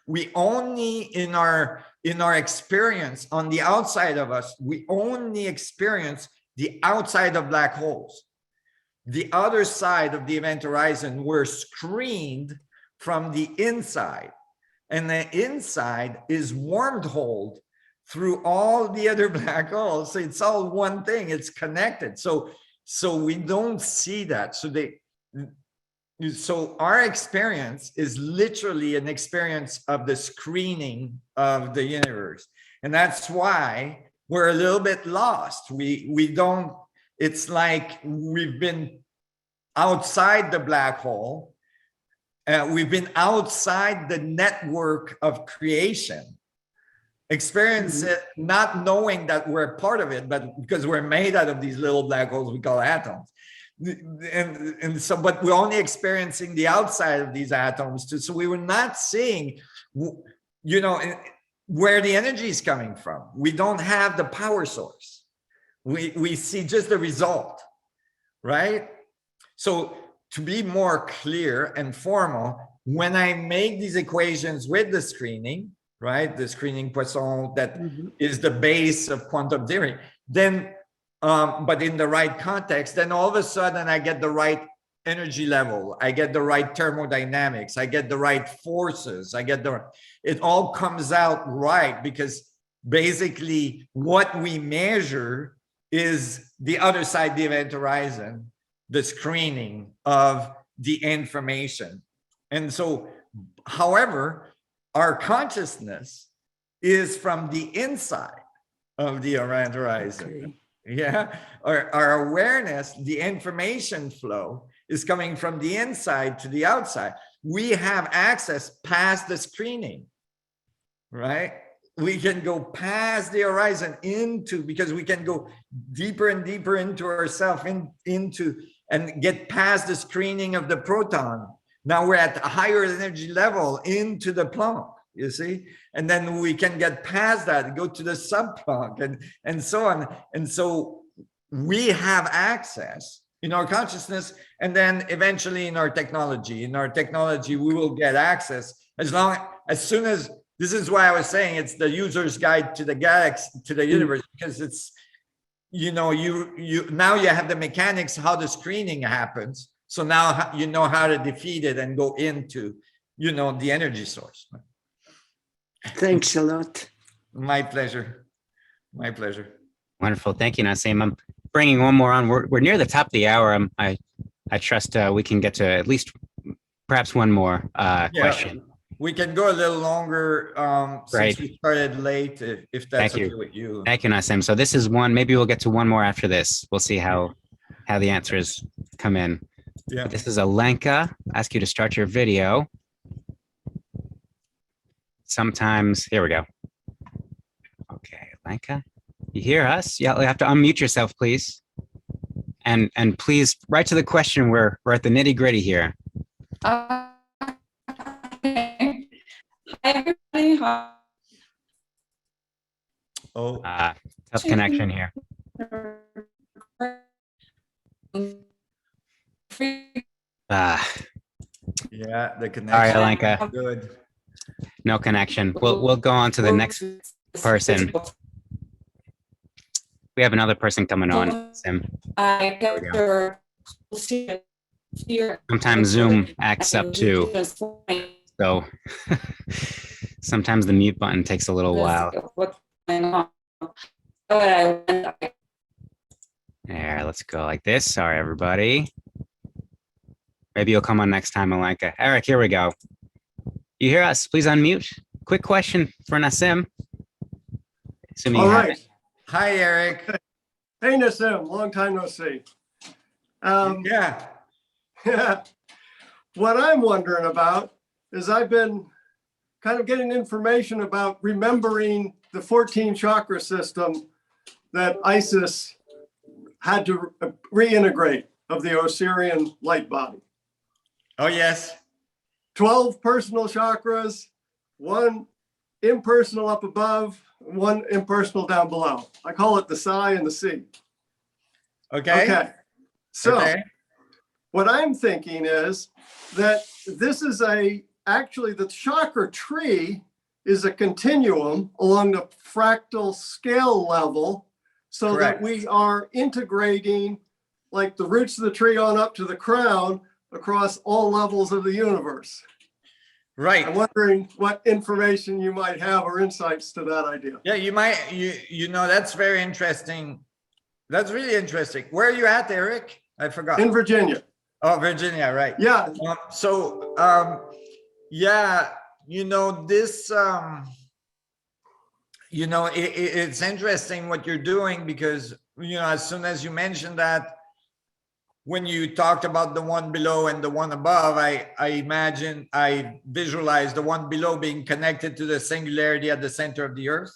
B: We only in our experience on the outside of us, we only experience the outside of black holes. The other side of the event horizon, we're screened from the inside. And the inside is wormholed through all the other black holes. So it's all one thing, it's connected. So we don't see that. So our experience is literally an experience of the screening of the universe. And that's why we're a little bit lost. We don't, it's like we've been outside the black hole. We've been outside the network of creation. Experience it, not knowing that we're part of it, but because we're made out of these little black holes we call atoms. And so, but we're only experiencing the outside of these atoms too. So we were not seeing, you know, where the energy is coming from. We don't have the power source. We see just the result, right? So to be more clear and formal, when I make these equations with the screening, right, the screening Poisson that is the base of quantum theory, then, but in the right context, then all of a sudden I get the right energy level, I get the right thermodynamics, I get the right forces, it all comes out right, because basically what we measure is the other side of the event horizon, the screening of the information. And so, however, our consciousness is from the inside of the event horizon. Okay. Yeah, our awareness, the information flow is coming from the inside to the outside. We have access past the screening, right? We can go past the horizon into, because we can go deeper and deeper into ourselves, into and get past the screening of the proton. Now we're at a higher energy level into the Planck, you see? And then we can get past that, go to the sub-Planck and so on. And so we have access in our consciousness, and then eventually in our technology. In our technology, we will get access as soon as, this is why I was saying it's the user's guide to the galaxy, to the universe, because it's, you know, now you have the mechanics, how the screening happens. So now you know how to defeat it and go into, you know, the energy source.
F: Thanks a lot.
B: My pleasure. My pleasure.
A: Wonderful. Thank you, Nassim. I'm bringing one more on. We're near the top of the hour. I trust we can get to at least perhaps one more question.
B: We can go a little longer
A: Right.
B: since we started late, if that's okay with you.
A: Thank you, Nassim. So this is one. Maybe we'll get to one more after this. We'll see how the answers come in.
B: Yeah.
A: But this is Alenka. Ask you to start your video. Sometimes, here we go. Okay, Alenka, you hear us? Yeah, you have to unmute yourself, please. And please, right to the question. We're at the nitty gritty here.
G: Hi, everybody.
B: Oh,
A: Tough connection here.
B: yeah, the
A: All right,
B: connection.
A: Alenka,
B: Good.
A: no connection. We'll go on to the next person. We have another person coming on, Sim. Sometimes Zoom acts up too. So sometimes the mute button takes a little while. There, let's go like this. Sorry, everybody. Maybe you'll come on next time, Alenka. Eric, here we go. You hear us? Please unmute. Quick question for Nassim. Assuming
H: All
A: you have
H: right.
A: it.
B: Hi, Eric.
H: Hey, Nassim, long time no see.
B: Yeah.
H: What I'm wondering about is I've been kind of getting information about remembering the 14 chakra system that Isis had to reintegrate of the Osirian light body.
B: Oh, yes.
H: 12 personal chakras, one impersonal up above, one impersonal down below. I call it the Psi and the C.
B: Okay.
H: Okay. So
B: Okay.
H: what I'm thinking is that this is actually the chakra tree is a continuum along the fractal scale level, so
B: Correct.
H: that we are integrating like the roots of the tree on up to the crown across all levels of the universe.
B: Right.
H: I'm wondering what information you might have or insights to that idea.
B: Yeah, you might, you know, that's very interesting. That's really interesting. Where are you at, Eric? I forgot.
H: In Virginia.
B: Oh, Virginia, right.
H: Yeah.
B: Yeah, you know, this, you know, it's interesting what you're doing because, you know, as soon as you mentioned that, when you talked about the one below and the one above, I visualized the one below being connected to the singularity at the center of the Earth.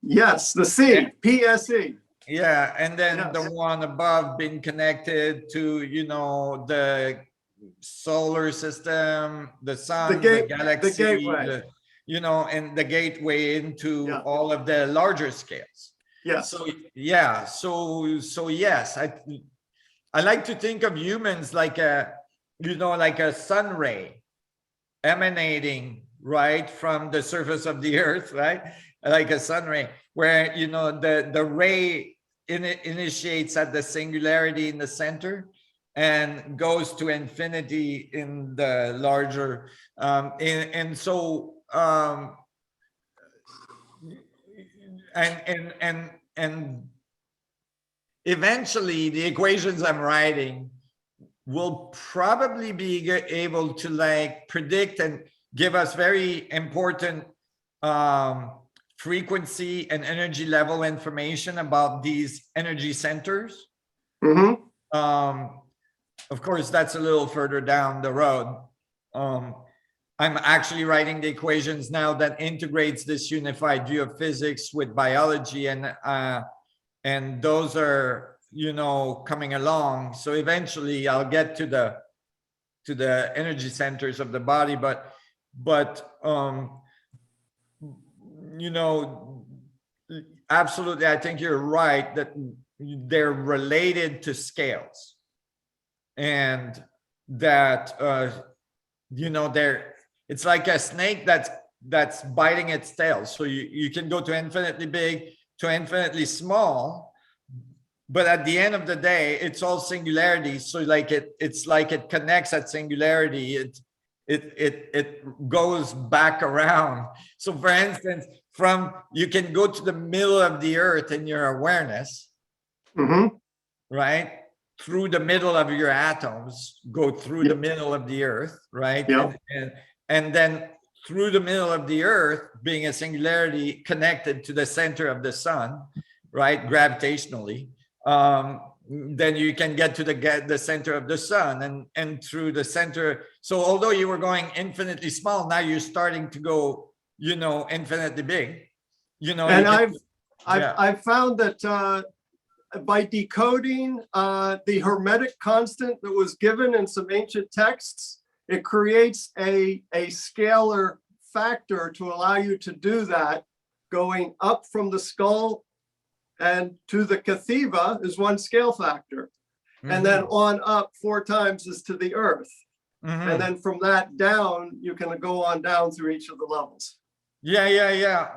H: Yes, the C, PSE.
B: Yeah, and then
H: Yes.
B: the one above being connected to, you know, the solar system, the sun, the galaxy,
H: the gateway.
B: you know, and the gateway into
H: Yeah.
B: all of the larger scales.
H: Yes.
B: So yeah, so yes, I like to think of humans like a, you know, like a sun ray emanating right from the surface of the Earth, right? Like a sun ray, where, you know, the ray initiates at the singularity in the center and goes to infinity in the larger, and eventually the equations I'm writing will probably be able to like predict and give us very important frequency and energy level information about these energy centers.
H: Mm-hmm.
B: Of course, that's a little further down the road. I'm actually writing the equations now that integrates this unified view of physics with biology, and those are, you know, coming along. So eventually I'll get to the energy centers of the body, but you know, absolutely, I think you're right that they're related to scales, and that you know, it's like a snake that's biting its tail. So you can go to infinitely big to infinitely small, but at the end of the day, it's all singularity. So like it's like it connects at singularity. It goes back around. So for instance, you can go to the middle of the Earth in your awareness,
H: Mm-hmm.
B: right? Through the middle of your atoms, go through the middle of the Earth, right?
H: Yeah.
B: And then through the middle of the Earth, being a singularity connected to the center of the sun, right? Gravitationally, then you can get to the center of the sun, and through the center. So although you were going infinitely small, now you're starting to go, you know, infinitely big, you know.
H: And I've found that by decoding the Hermetic constant that was given in some ancient texts, it creates a scalar factor to allow you to do that, going up from the skull and to the Kathiva is one scale factor. And then on up 4 times is to the Earth. And then from that down, you can go on down through each of the levels.
B: Yeah.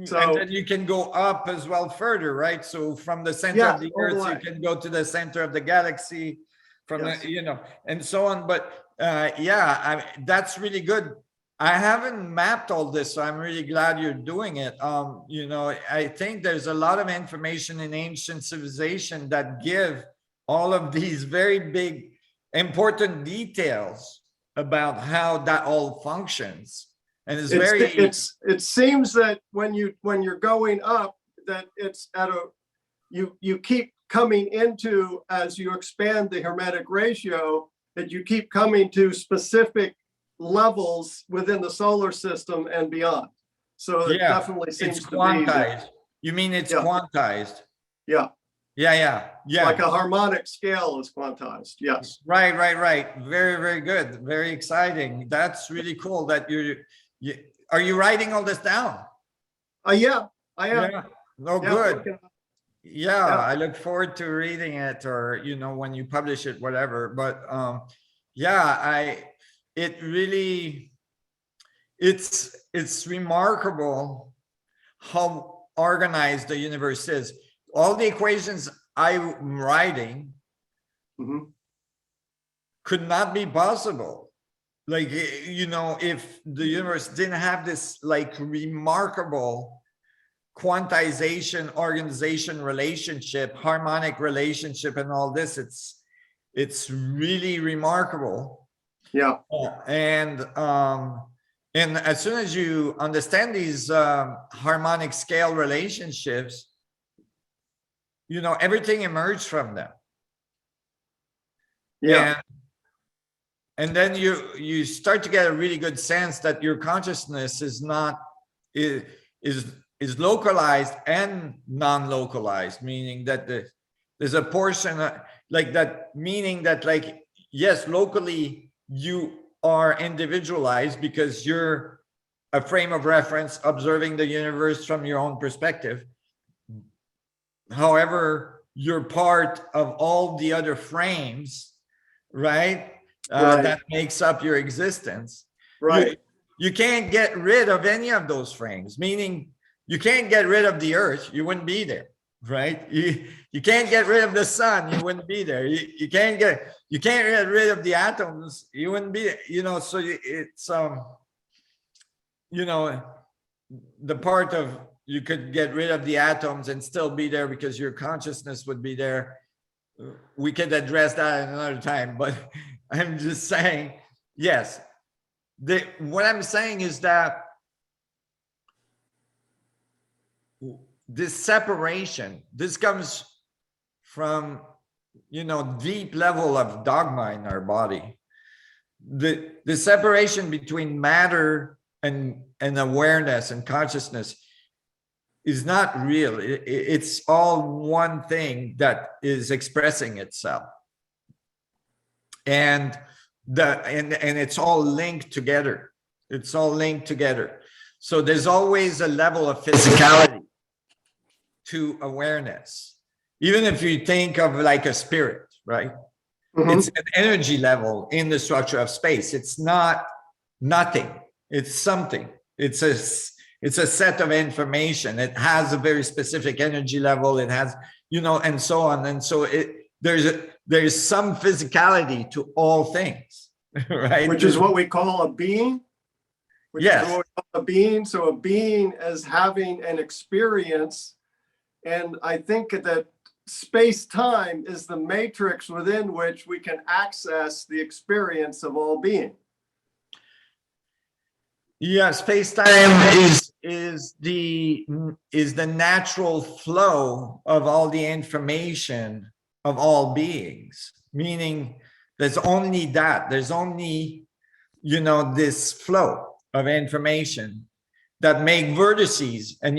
H: So,
B: and then you can go up as well further, right? So from the center of the Earth, you can go to the center of the galaxy, from the, you know, and so on. But yeah, that's really good. I haven't mapped all this, so I'm really glad you're doing it. You know, I think there's a lot of information in ancient civilization that give all of these very big, important details about how that all functions. And
H: it seems that when you're going up, that it's at you keep coming into, as you expand the Hermetic ratio, that you keep coming to specific levels within the solar system and beyond. So it definitely seems
B: it's
H: to
B: quantized. You mean it's quantized?
H: Yeah.
B: Yeah.
H: Like a harmonic scale is quantized. Yes.
B: Right. Very, very good. Very exciting. That's really cool that are you writing all this down?
H: Yeah, I am.
B: Yeah. Oh, good. Yeah, I look forward to reading it, or, you know, when you publish it, whatever. But yeah, it's remarkable how organized the universe is. All the equations I'm writing could not be possible. Like, you know, if the universe didn't have this like remarkable quantization, organization, relationship, harmonic relationship, and all this, it's really remarkable.
H: Yeah.
B: And And as soon as you understand these harmonic scale relationships, you know, everything emerged from them.
H: Yeah.
B: And then you start to get a really good sense that your consciousness is not is localized and non-localized, meaning that there's a portion like that, meaning that, like, yes, locally you are individualized because you're a frame of reference observing the universe from your own perspective. However, you're part of all the other frames, right? That makes up your existence.
H: Right.
B: You can't get rid of any of those frames, meaning you can't get rid of the earth, you wouldn't be there, right? You can't get rid of the sun, you wouldn't be there. You can't get rid of the atoms, you wouldn't be there, you know. So it's you know, the part of you could get rid of the atoms and still be there because your consciousness would be there. We could address that another time, but I'm just saying, yes. What I'm saying is that this separation, this comes from, you know, deep level of dogma in our body. The separation between matter and awareness and consciousness is not real. It's all one thing that is expressing itself. And it's all linked together. It's all linked together. So there's always a level of physicality to awareness. Even if you think of like a spirit, right? It's an energy level in the structure of space. It's not nothing. It's something. It's a set of information. It has a very specific energy level. It has, you know, and so on. And so there's some physicality to all things, right?
H: Which is what we call a being.
B: Yes.
H: Is what we call a being. So a being is having an experience. And I think that space-time is the matrix within which we can access the experience of all being.
B: Yeah, space-time is the natural flow of all the information of all beings, meaning there's only that. There's only, you know, this flow of information that make vertices, and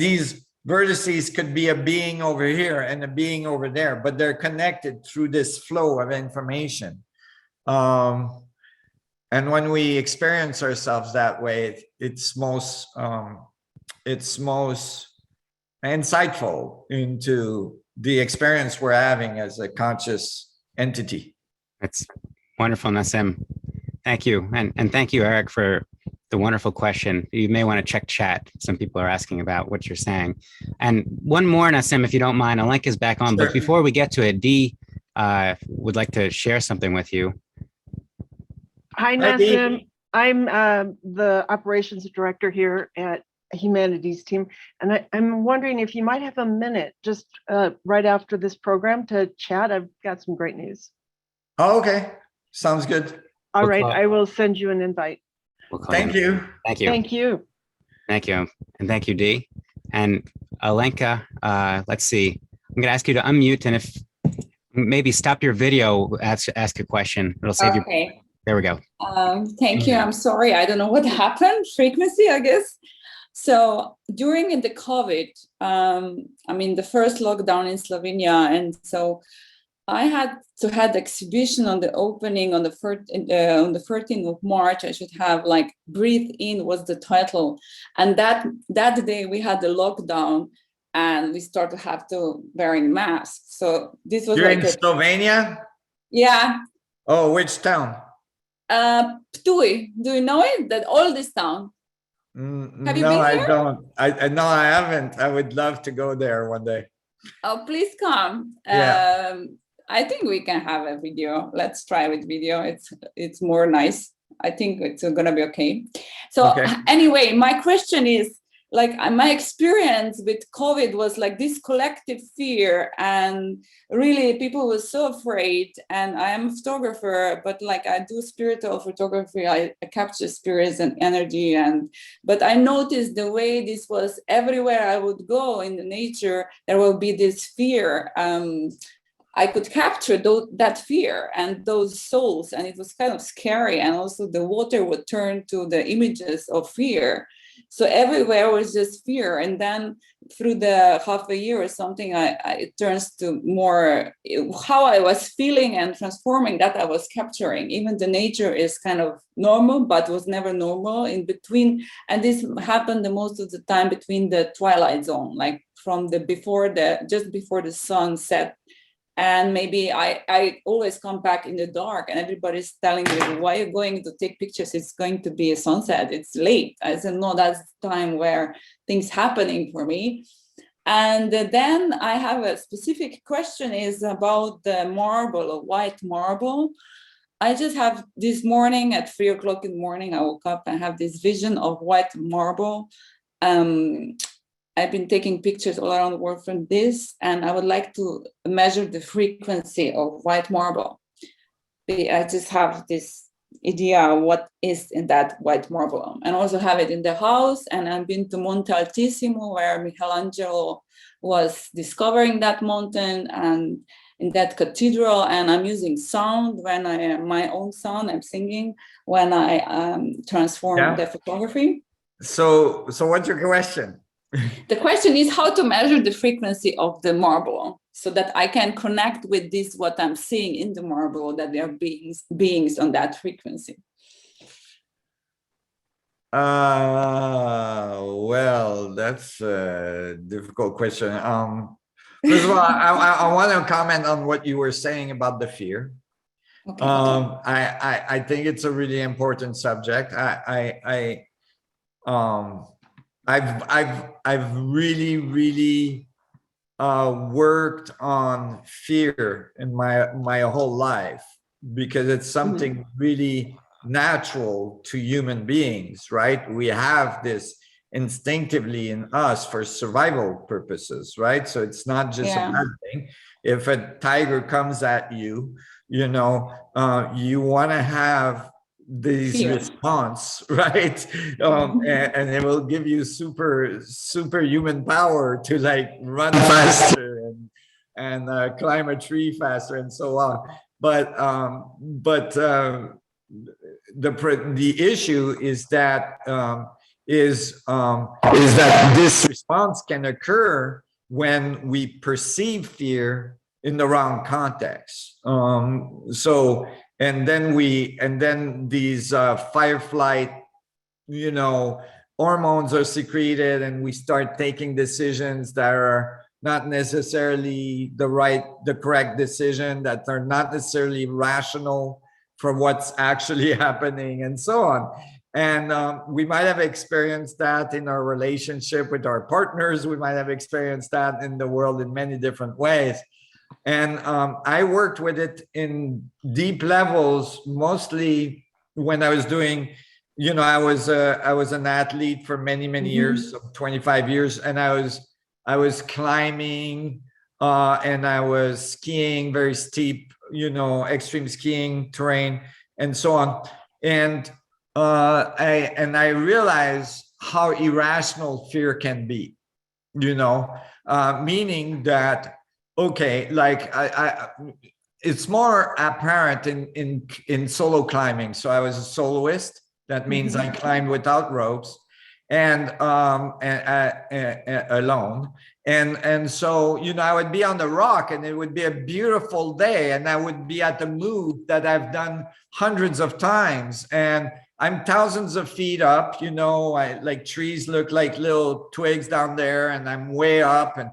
B: these vertices could be a being over here and a being over there, but they're connected through this flow of information. And when we experience ourselves that way, it's most insightful into the experience we're having as a conscious entity.
A: That's wonderful, Nassim. Thank you. And thank you, Eric, for the wonderful question. You may want to check chat. Some people are asking about what you're saying. And one more, Nassim, if you don't mind. Alenka is back on,
B: Sure.
A: But before we get to it, Dee would like to share something with you.
I: Hi, Nassim. I'm the operations director here at Humanities Team, and I'm wondering if you might have a minute just right after this program to chat. I've got some great news.
B: Oh, okay. Sounds good.
I: All right, I will send you an invite.
B: Thank you.
A: Thank you.
I: Thank you.
A: Thank you. And thank you, Dee. And Alenka, let's see. I'm going to ask you to unmute, and if maybe stop your video, ask a question. It'll save you.
G: Okay.
A: There we go.
G: Thank you. I'm sorry. I don't know what happened. Frequency, I guess. So during the COVID, I mean, the first lockdown in Slovenia. And so I had to have the exhibition on the opening on the 13th of March. I should have like Breathe In was the title. And that day we had the lockdown and we started to have to wearing masks. So this was
B: You're
G: like
B: in Slovenia?
G: Yeah.
B: Oh, which town?
G: Ptuj. Do you know it? That oldest town. Have you been
B: I
G: here?
B: don't. No, I haven't. I would love to go there one day.
G: Oh, please come.
B: Yeah.
G: I think we can have a video. Let's try with video. It's more nice. I think it's gonna be okay. So
B: Okay.
G: Anyway, my question is, like my experience with COVID was like this collective fear, and really people were so afraid. And I am a photographer, but like I do spiritual photography, I capture spirits and energy. But I noticed the way this was everywhere I would go in the nature, there will be this fear. I could capture that fear and those souls, and it was kind of scary. And also the water would turn to the images of fear. So everywhere was just fear. And then through the half a year or something, it turns to more how I was feeling and transforming that I was capturing. Even the nature is kind of normal, but was never normal in between. And this happened the most of the time between the twilight zone, like from just before the sun set. And maybe I always come back in the dark, and everybody's telling me, why are you going to take pictures? It's going to be a sunset. It's late. I said, no, that's the time where things happening for me. And then I have a specific question is about the marble, or white marble. I just have this morning at 3 o'clock in the morning, I woke up and have this vision of white marble. I've been taking pictures all around the world from this, and I would like to measure the frequency of white marble. I just have this idea of what is in that white marble, and also have it in the house. And I've been to Monte Altissimo, where Michelangelo was discovering that mountain, and in that cathedral. And I'm using sound when my own sound, I'm singing when I transform the photography.
B: So what's your question?
G: The question is how to measure the frequency of the marble so that I can connect with this, what I'm seeing in the marble, that there are beings on that frequency.
B: Well, that's a difficult question. First of all, I want to comment on what you were saying about the fear. Okay. I think it's a really important subject. I've really worked on fear in my whole life, because it's something really natural to human beings, right? We have this instinctively in us for survival purposes, right? So it's not just a bad thing. If a tiger comes at you, you know, you want to have these response, right? And it will give you superhuman power to like run faster and climb a tree faster and so on. But the issue is that this response can occur when we perceive fear in the wrong context. And then these fight flight, you know, hormones are secreted, and we start taking decisions that are not necessarily the correct decision, that are not necessarily rational for what's actually happening, and so on. And we might have experienced that in our relationship with our partners. We might have experienced that in the world in many different ways. And I worked with it in deep levels, mostly when I was doing, you know, I was an athlete for many years, so 25 years, and I was climbing and I was skiing, very steep, you know, extreme skiing terrain and so on. And I realized how irrational fear can be, you know, meaning that, okay, like it's more apparent in solo climbing. So I was a soloist. That means I climbed without ropes and alone. And so, you know, I would be on the rock, and it would be a beautiful day, and I would be at the move that I've done hundreds of times, and I'm thousands of feet up, you know, like trees look like little twigs down there, and I'm way up, and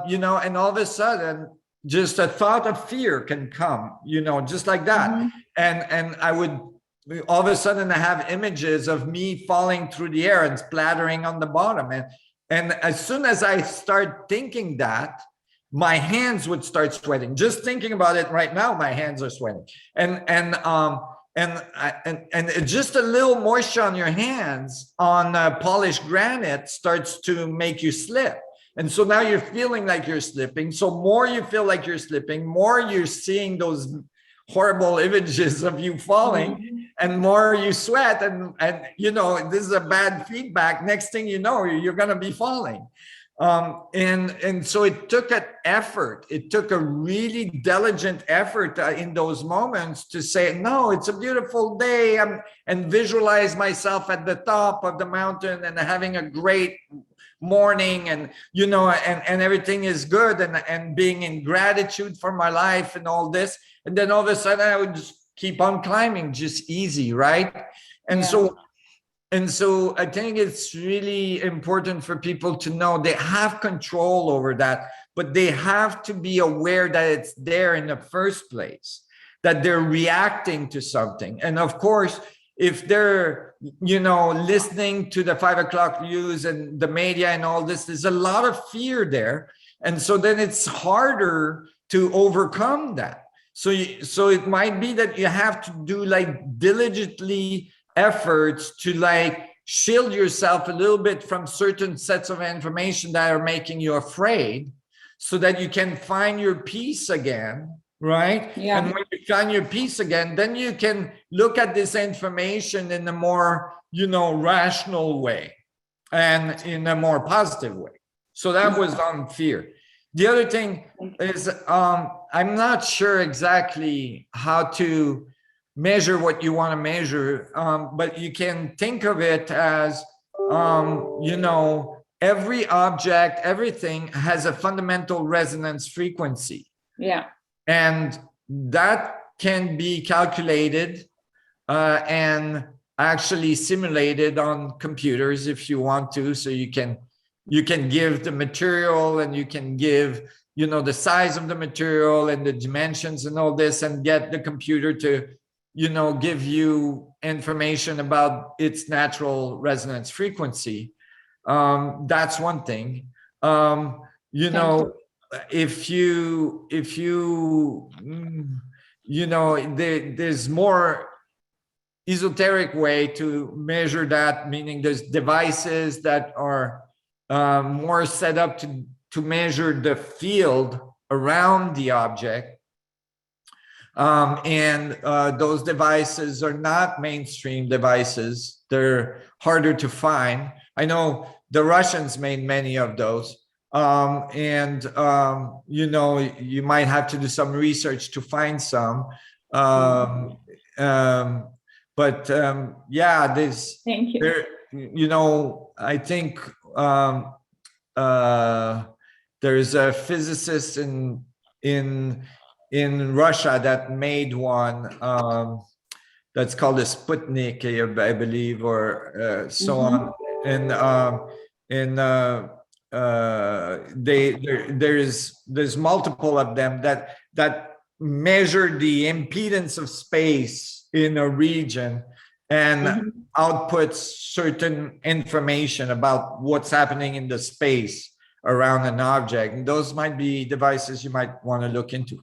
B: you know, and all of a sudden, just a thought of fear can come, you know, just like that. And I would, all of a sudden I have images of me falling through the air and splattering on the bottom. And as soon as I start thinking that, my hands would start sweating. Just thinking about it right now, my hands are sweating. And and just a little moisture on your hands on polished granite starts to make you slip. And so now you're feeling like you're slipping. So more you feel like you're slipping, more you're seeing those horrible images of you falling, and more you sweat, and you know, this is a bad feedback. Next thing you know, you're going to be falling. And so it took an effort. It took a really diligent effort in those moments to say, no, it's a beautiful day, and visualize myself at the top of the mountain and having a great morning, and you know, and everything is good, and being in gratitude for my life and all this. And then all of a sudden I would just keep on climbing, just easy, right? And so I think it's really important for people to know they have control over that, but they have to be aware that it's there in the first place, that they're reacting to something. And of course, if they're, you know, listening to the 5 o'clock news and the media and all this, there's a lot of fear there. And so then it's harder to overcome that. So it might be that you have to do like diligently efforts to like shield yourself a little bit from certain sets of information that are making you afraid, so that you can find your peace again, right? Yeah. And when you find your peace again, then you can look at this information in a more, you know, rational way and in a more positive way. So that was on fear. The other thing is, I'm not sure exactly how to measure what you want to measure, but you can think of it as, you know, every object, everything has a fundamental resonance frequency. Yeah. And that can be calculated and actually simulated on computers if you want to. So you can give the material, and you can give, you know, the size of the material and the dimensions and all this, and get the computer to, you know, give you information about its natural resonance frequency. That's one thing. You know, if you know, there's more esoteric way to measure that, meaning there's devices that are more set up to measure the field around the object. And those devices are not mainstream devices. They're harder to find. I know the Russians made many of those. You know, you might have to do some research to find some. Yeah, there's, thank you. There, you know, I think there's a physicist in Russia that made one that's called a Sputnik, I believe, or so on. And there's multiple of them that measure the impedance of space in a region and outputs certain information about what's happening in the space around an object. And those might be devices you might want to look into.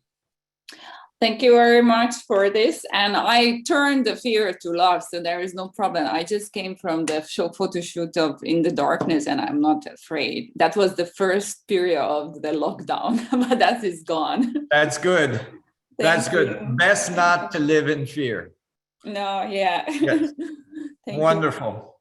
G: Thank you very much for this. And I turned the fear to love, so there is no problem. I just came from the photo shoot of In the Darkness, and I'm not afraid. That was the first period of the lockdown, but that is gone.
B: That's good. That's good. Best not to live in fear.
G: No, yeah.
B: Yes. Wonderful.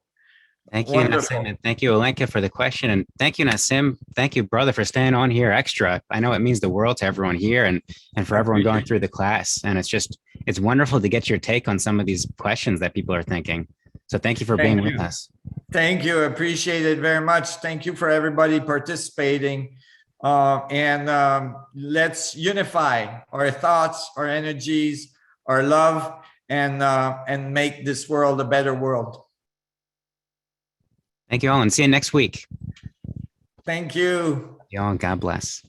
A: Thank you, Nassim, and thank you, Olenka, for the question. And thank you, Nassim. Thank you, brother, for staying on here extra. I know it means the world to everyone here and for everyone going through the class. And it's wonderful to get your take on some of these questions that people are thinking. So thank you for being with us.
B: Thank you. Appreciate it very much. Thank you for everybody participating. Let's unify our thoughts, our energies, our love, and make this world a better world.
A: Thank you all, and see you next week.
B: Thank you.
A: Y'all, God bless.